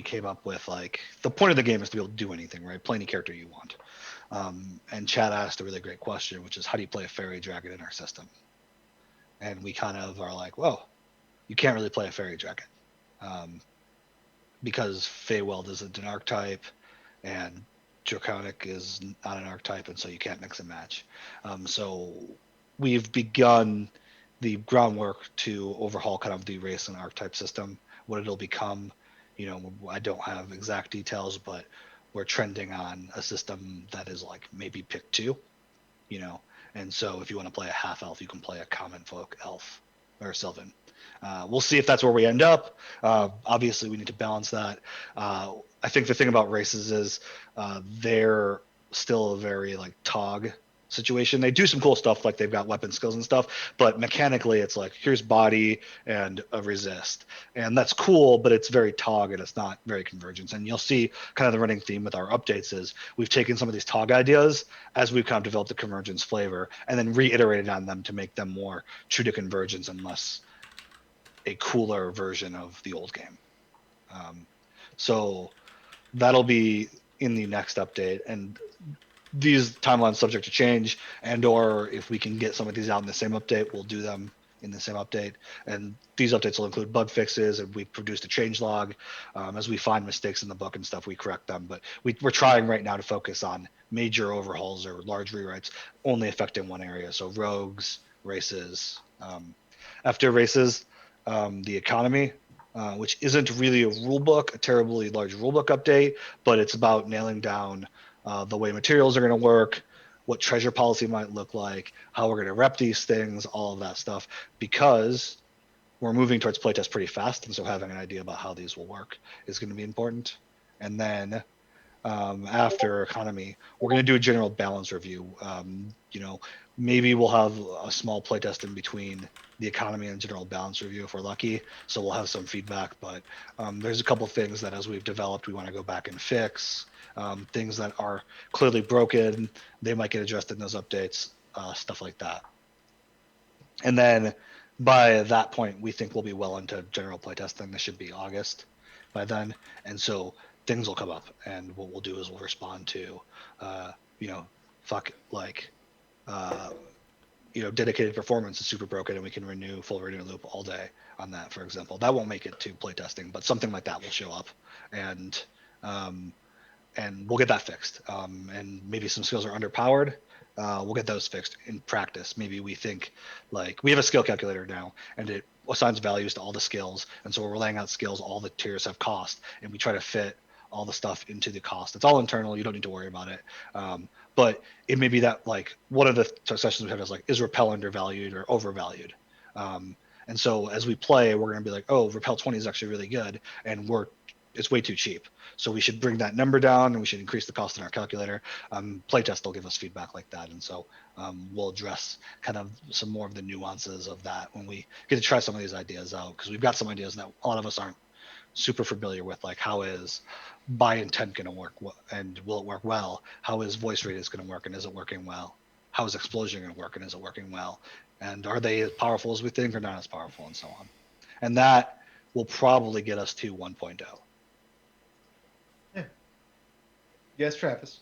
came up with, like, the point of the game is to be able to do anything, right? Play any character you want. And Chad asked a really great question, which is, how do you play a fairy dragon in our system? And we kind of are like, well, you can't really play a fairy dragon, because Feyweld isn't an archetype, and Draconic is not an archetype, and so you can't mix and match. So we've begun the groundwork to overhaul kind of the race and archetype system. What it'll become, I don't have exact details, but we're trending on a system that is like maybe pick two, and so if you want to play a half elf, you can play a common folk elf or Sylvan. We'll see if that's where we end up. Obviously, we need to balance that. I think the thing about races is they're still a very like Tog situation. They do some cool stuff, like they've got weapon skills and stuff, but mechanically it's like, here's body and a resist, and that's cool, but it's very Tog and it's not very Convergence. And you'll see kind of the running theme with our updates is we've taken some of these Tog ideas as we've kind of developed the Convergence flavor and then reiterated on them to make them more true to Convergence and less a cooler version of the old game. So that'll be in the next update, and these timelines subject to change, and or if we can get some of these out in the same update, we'll do them in the same update. And these updates will include bug fixes, and we've produced a change log. As we find mistakes in the book and stuff, we correct them, but we're trying right now to focus on major overhauls or large rewrites only affecting one area. So rogues, races. After races, the economy, which isn't really a rule book, a terribly large rule book update, but it's about nailing down the way materials are going to work, what treasure policy might look like, how we're going to rep these things, all of that stuff, because we're moving towards playtest pretty fast, and so having an idea about how these will work is going to be important. And then after economy, we're going to do a general balance review. Maybe we'll have a small playtest in between the economy and general balance review if we're lucky, so we'll have some feedback. But there's a couple things that as we've developed we want to go back and fix. Things that are clearly broken, they might get addressed in those updates, stuff like that. And then by that point we think we'll be well into general playtesting. This should be August by then, and so things will come up, and what we'll do is we'll respond to dedicated performance is super broken and we can full renew loop all day on that, for example. That won't make it to playtesting, but something like that will show up, and we'll get that fixed. And maybe some skills are underpowered. We'll get those fixed in practice. Maybe we think, like, we have a skill calculator now, and it assigns values to all the skills, and so we're laying out skills, all the tiers have cost, and we try to fit all the stuff into the cost. It's all internal, you don't need to worry about it. but it may be that like one of the sessions we had is like, is repel undervalued or overvalued? And so as we play, we're going to be like, oh, repel 20 is actually really good, and it's way too cheap. So we should bring that number down, and we should increase the cost in our calculator. Playtest will give us feedback like that, and so we'll address kind of some more of the nuances of that when we get to try some of these ideas out, because we've got some ideas that a lot of us aren't super familiar with, like how is by intent going to work, and will it work well? How is voice radius going to work, and is it working well? How is explosion going to work, and is it working well? And are they as powerful as we think or not as powerful, and so on? And that will probably get us to 1.0. Yes, Travis.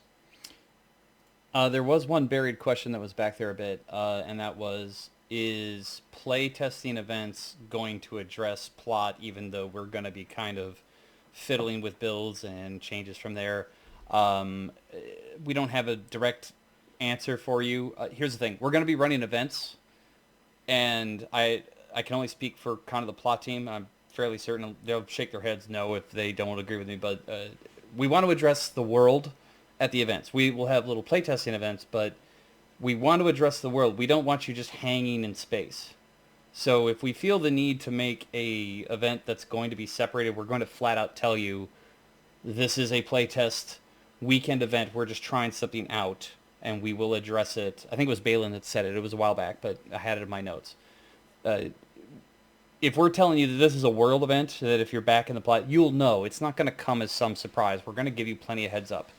There was one buried question that was back there a bit, and that was, is play testing events going to address plot, even though we're going to be kind of fiddling with builds and changes from there? We don't have a direct answer for you. Here's the thing. We're going to be running events, and I can only speak for kind of the plot team. I'm fairly certain they'll shake their heads no if they don't agree with me, but we want to address the world at the events. We will have little playtesting events, but we want to address the world. We don't want you just hanging in space. So if we feel the need to make a event that's going to be separated, we're going to flat out tell you this is a playtest weekend event. We're just trying something out, and we will address it. I think it was Balin that said it. It was a while back, but I had it in my notes. If we're telling you that this is a world event, that if you're back in the plot, you'll know. It's not going to come as some surprise. We're going to give you plenty of heads up.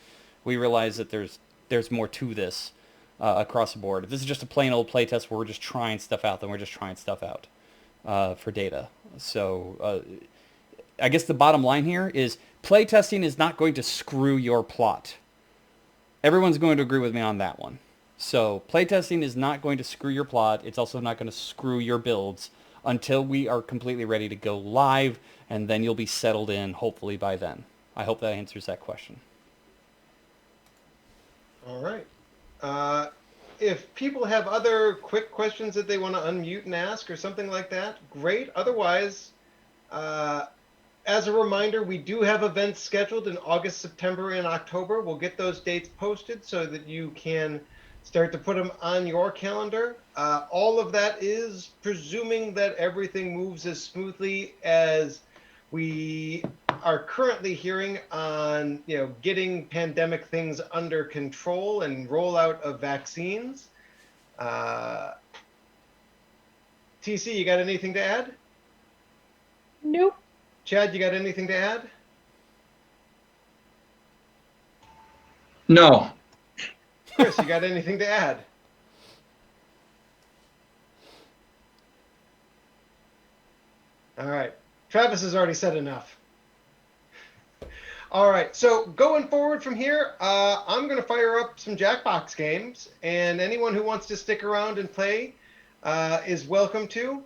We realize that there's more to this across the board. If this is just a plain old playtest where we're just trying stuff out, then we're just trying stuff out for data. So I guess the bottom line here is playtesting is not going to screw your plot. Everyone's going to agree with me on that one. So playtesting is not going to screw your plot. It's also not going to screw your builds until we are completely ready to go live, and then you'll be settled in, hopefully, by then. I hope that answers that question. All right. If people have other quick questions that they want to unmute and ask or something like that, great. Otherwise, as a reminder, we do have events scheduled in August, September, and October. We'll get those dates posted so that you can start to put them on your calendar. All of that is presuming that everything moves as smoothly as we are currently hearing on, getting pandemic things under control and rollout of vaccines. TC, you got anything to add? Nope. Chad, you got anything to add? No. Chris, you got anything to add? All right. Travis has already said enough. All right. So going forward from here, I'm going to fire up some Jackbox games, and anyone who wants to stick around and play is welcome to.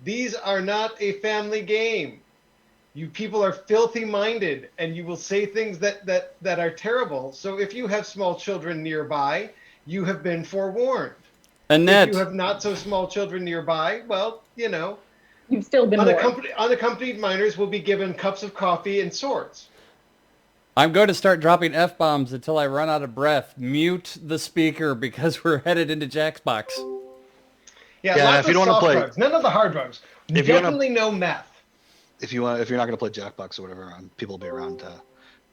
These are not a family game. You people are filthy-minded, and you will say things that are terrible. So if you have small children nearby, you have been forewarned. Annette. If you have not so small children nearby, well, You've still been warned. Unaccompanied minors will be given cups of coffee and swords. I'm going to start dropping F-bombs until I run out of breath. Mute the speaker because we're headed into Jackbox. Yeah, lots if you of don't want to soft play, drugs. None of the hard drugs. If you Definitely no meth. if you're not going to play Jackbox or whatever, people will be around to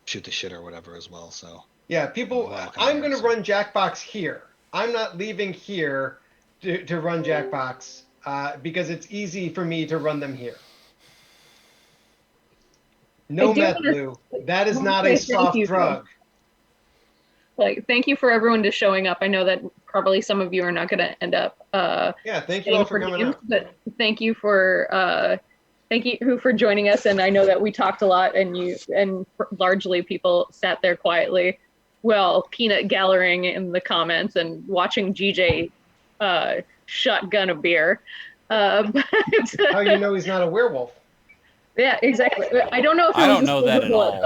shoot the shit or whatever as well. So yeah, people. I'm going to run Jackbox here. I'm not leaving here to run Jackbox because it's easy for me to run them here. No meth, Lou. That is not a soft drug. Thank you for everyone just showing up. I know that probably some of you are not going to end up. Yeah, thank you all for coming out. But thank you for joining us. And I know that we talked a lot, and largely people sat there quietly, peanut gallerying in the comments and watching GJ shotgun a beer. How you know he's not a werewolf? Yeah, exactly. I don't know if I don't know that at all.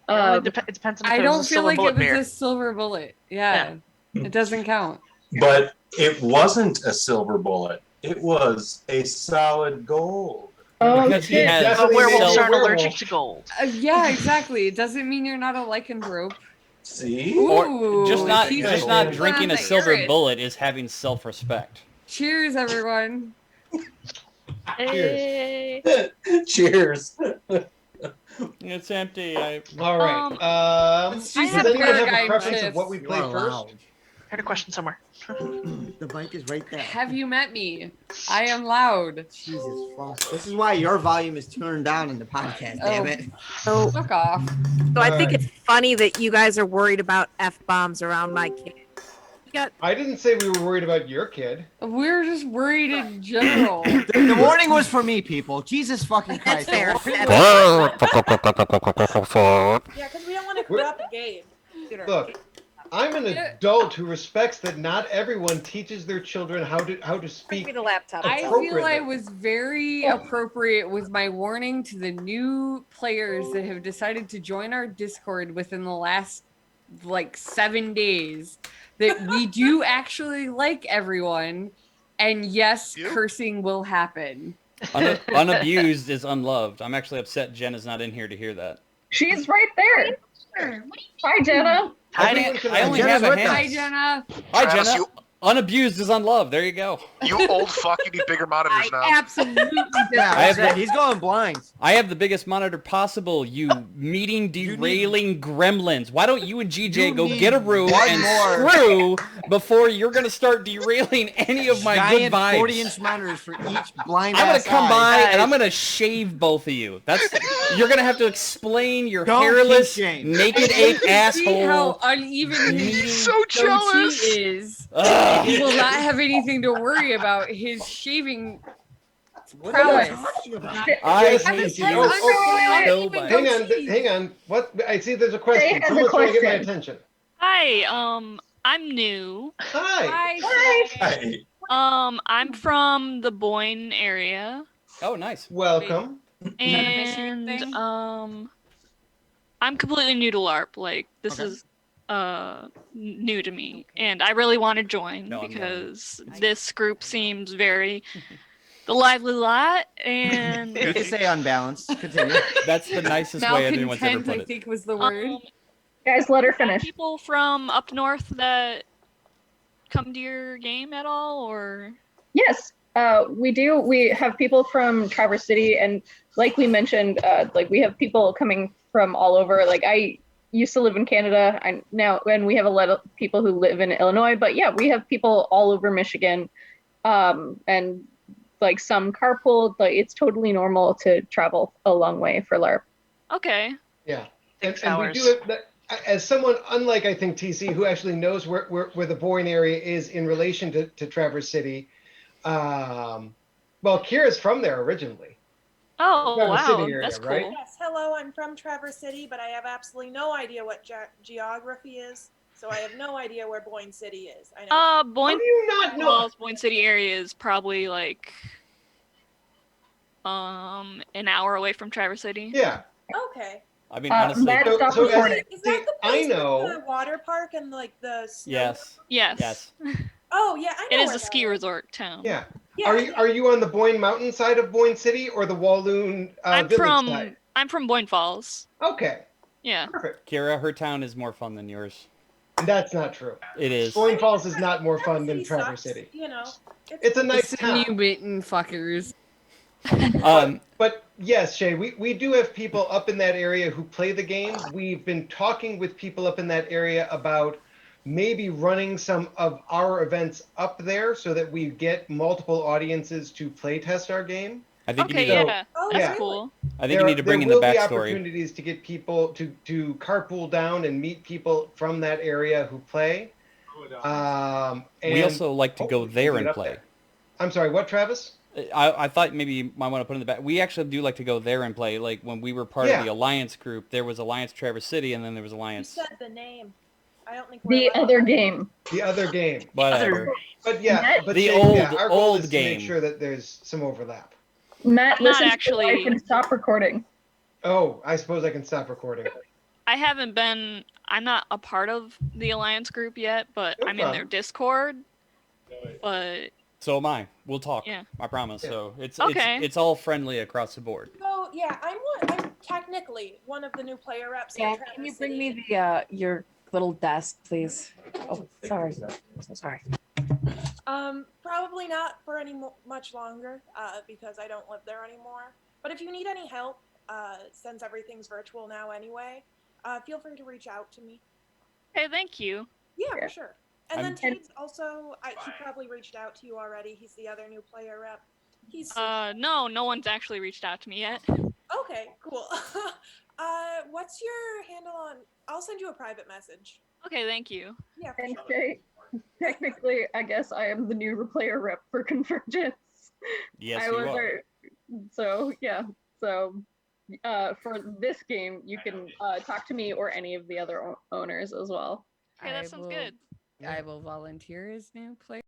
Though. It depends on if I it don't was a feel silver like bullet it was beer. a silver bullet. Yeah, it doesn't count. But it wasn't a silver bullet. It was a solid gold. Oh, Because he has But werewolves aren't werewolf. allergic to gold. Yeah, exactly. It doesn't mean you're not a lycanthrope. See? Or just Ooh, not she's just on not the drinking a Aaron. silver bullet is having self-respect. Cheers, everyone. Cheers. Cheers. It's empty. All right. Let's do Does some anyone have a paradigm preference of shifts. what we play first? I heard a question somewhere. The mic is right there. Have you met me? I am loud. Jesus Christ. This is why your volume is turned down in the podcast, damn it. So, Fuck off. so I All think right. it's funny that you guys are worried about F-bombs around my kid. You got I didn't say we were worried about your kid. We're just worried in general. The warning was for me, people. Jesus fucking That's Christ. fair. We're- Yeah, because we don't want to corrupt Gabe. Look, I'm an adult who respects that not everyone teaches their children how to Bring speak. me the laptop. I Appropriately. feel I was very appropriate with my warning to the new players that have decided to join our Discord within the last like 7 days that we do actually like everyone, and yes, cursing will happen. Unabused is unloved. I'm actually upset Jen is not in here to hear that. She's right there. Hi, Jenna. Everyone can I only Jenna's have a with hand. Hi, Jenna. Hi, Travis, Jenna. Unabused is unloved. There you go. You old fuck, you need bigger monitors now. Absolutely. Yeah, I have he's going blind. I have the biggest monitor possible, you meeting derailing gremlins. Why don't you and GJ You go need get a room one and more. screw before you're going to start derailing any of my good Giant vibes? 40-inch monitors for each blind I'm gonna ass come eye. by and I'm gonna shave both of you. That's you're gonna have to explain your Don't hairless, kink shame. naked ape See how asshole. uneven his He's so goatee jealous. is. Ugh. He will not have anything to worry about. His shaving What are prowess. you talking about? I Yes, hate yes, you yes. so Even much. Hang on, goatee. hang on. What? I see. There's a Jay question. has a Someone's trying to get my question. attention. Hi, I'm new. Hi. Hi. Hi. I'm from the Boyne area, Oh, nice. Welcome. Michigan and thing? I'm completely new to LARP. Like this Okay. is new to me, and I really want to join No, I'm because this group seems very the lively lot, and You can say unbalanced. Continue. That's the nicest way anyone's ever Malcontent, put I it. think was the word. Guys, let her finish. people from up north that come to your game at all, or Yes, we do. We have people from Traverse City, and like we mentioned, like we have people coming from all over. Like I used to live in Canada, and we have a lot of people who live in Illinois. But yeah, we have people all over Michigan, and like some carpool. Like it's totally normal to travel a long way for LARP. okay. Yeah. Six And we hours. do it. As someone, unlike I think TC, who actually knows where the Boyne area is in relation to Traverse City. Well, Kira's from there originally. Oh Traverse wow, City area, that's cool. right? Yes, hello, I'm from Traverse City, but I have absolutely no idea what geography is, so I have no idea where Boyne City is. I know. How Boyne do you not know? Falls, Boyne City area is probably like an hour away from Traverse City. Yeah. Okay. I mean, honestly, Matt, stop so recording. Is that the I place know. with the water park and like the snow? yes, Yes. yes. Oh yeah, I know. It is where a that ski resort town. Yeah. Yeah, Are you on the Boyne Mountain side of Boyne City or the Walloon village side? I'm from Boyne Falls. Okay. Yeah. Perfect. Kira, her town is more fun than yours. That's not true. It is. Boyne Falls is not more fun than City Traverse sucks, City. You know, It's a nice Listen, town. you mitten fuckers. But yes, Shay, we do have people up in that area who play the game. We've been talking with people up in that area about maybe running some of our events up there so that we get multiple audiences to play test our game. I think Okay, you need to, yeah. Oh, That's yeah. cool. I think you need to bring in the will be backstory. opportunities to get people to carpool down and meet people from that area who play. And We also like to go hopefully there get and up play. there. I'm sorry, what, Travis? I thought maybe you might want to put in the back. We actually do like to go there and play. Like when we were part Yeah. of the Alliance group, there was Alliance Traverse City, and then there was you Alliance. said the name. I don't think The we're allowed other to- game. The other game. Whatever. But yeah, Matt- but The Shay, old- yeah, our goal old is to game. make sure that there's some overlap. Matt, I'm not listen actually- to your wife and stop recording. Oh, I suppose I can stop recording. I'm not a part of the Alliance group yet, but No I'm in their problem. Discord. But So am I. We'll talk. Yeah. I promise. Yeah. So it's Okay. it's all friendly across the board. So yeah, I'm technically one of the new player reps. in Yeah, Traverse can you bring City. me the your little desk, please. Oh, sorry. So sorry. Probably not for much longer, because I don't live there anymore. But if you need any help, since everything's virtual now anyway, feel free to reach out to me. Hey, thank you. Yeah, for sure. And then I'm- Tade's also, he probably reached out to you already. He's the other new player rep. He's No one's actually reached out to me yet. okay, cool. What's your handle on? I'll send you a private message. Okay, thank you. Yeah, for And sure. technically, I guess I am the new player rep for Convergence. Yes, I you was are. So yeah. So for this game, you can talk to me or any of the other owners as well. Okay, that sounds good. I will volunteer as new player.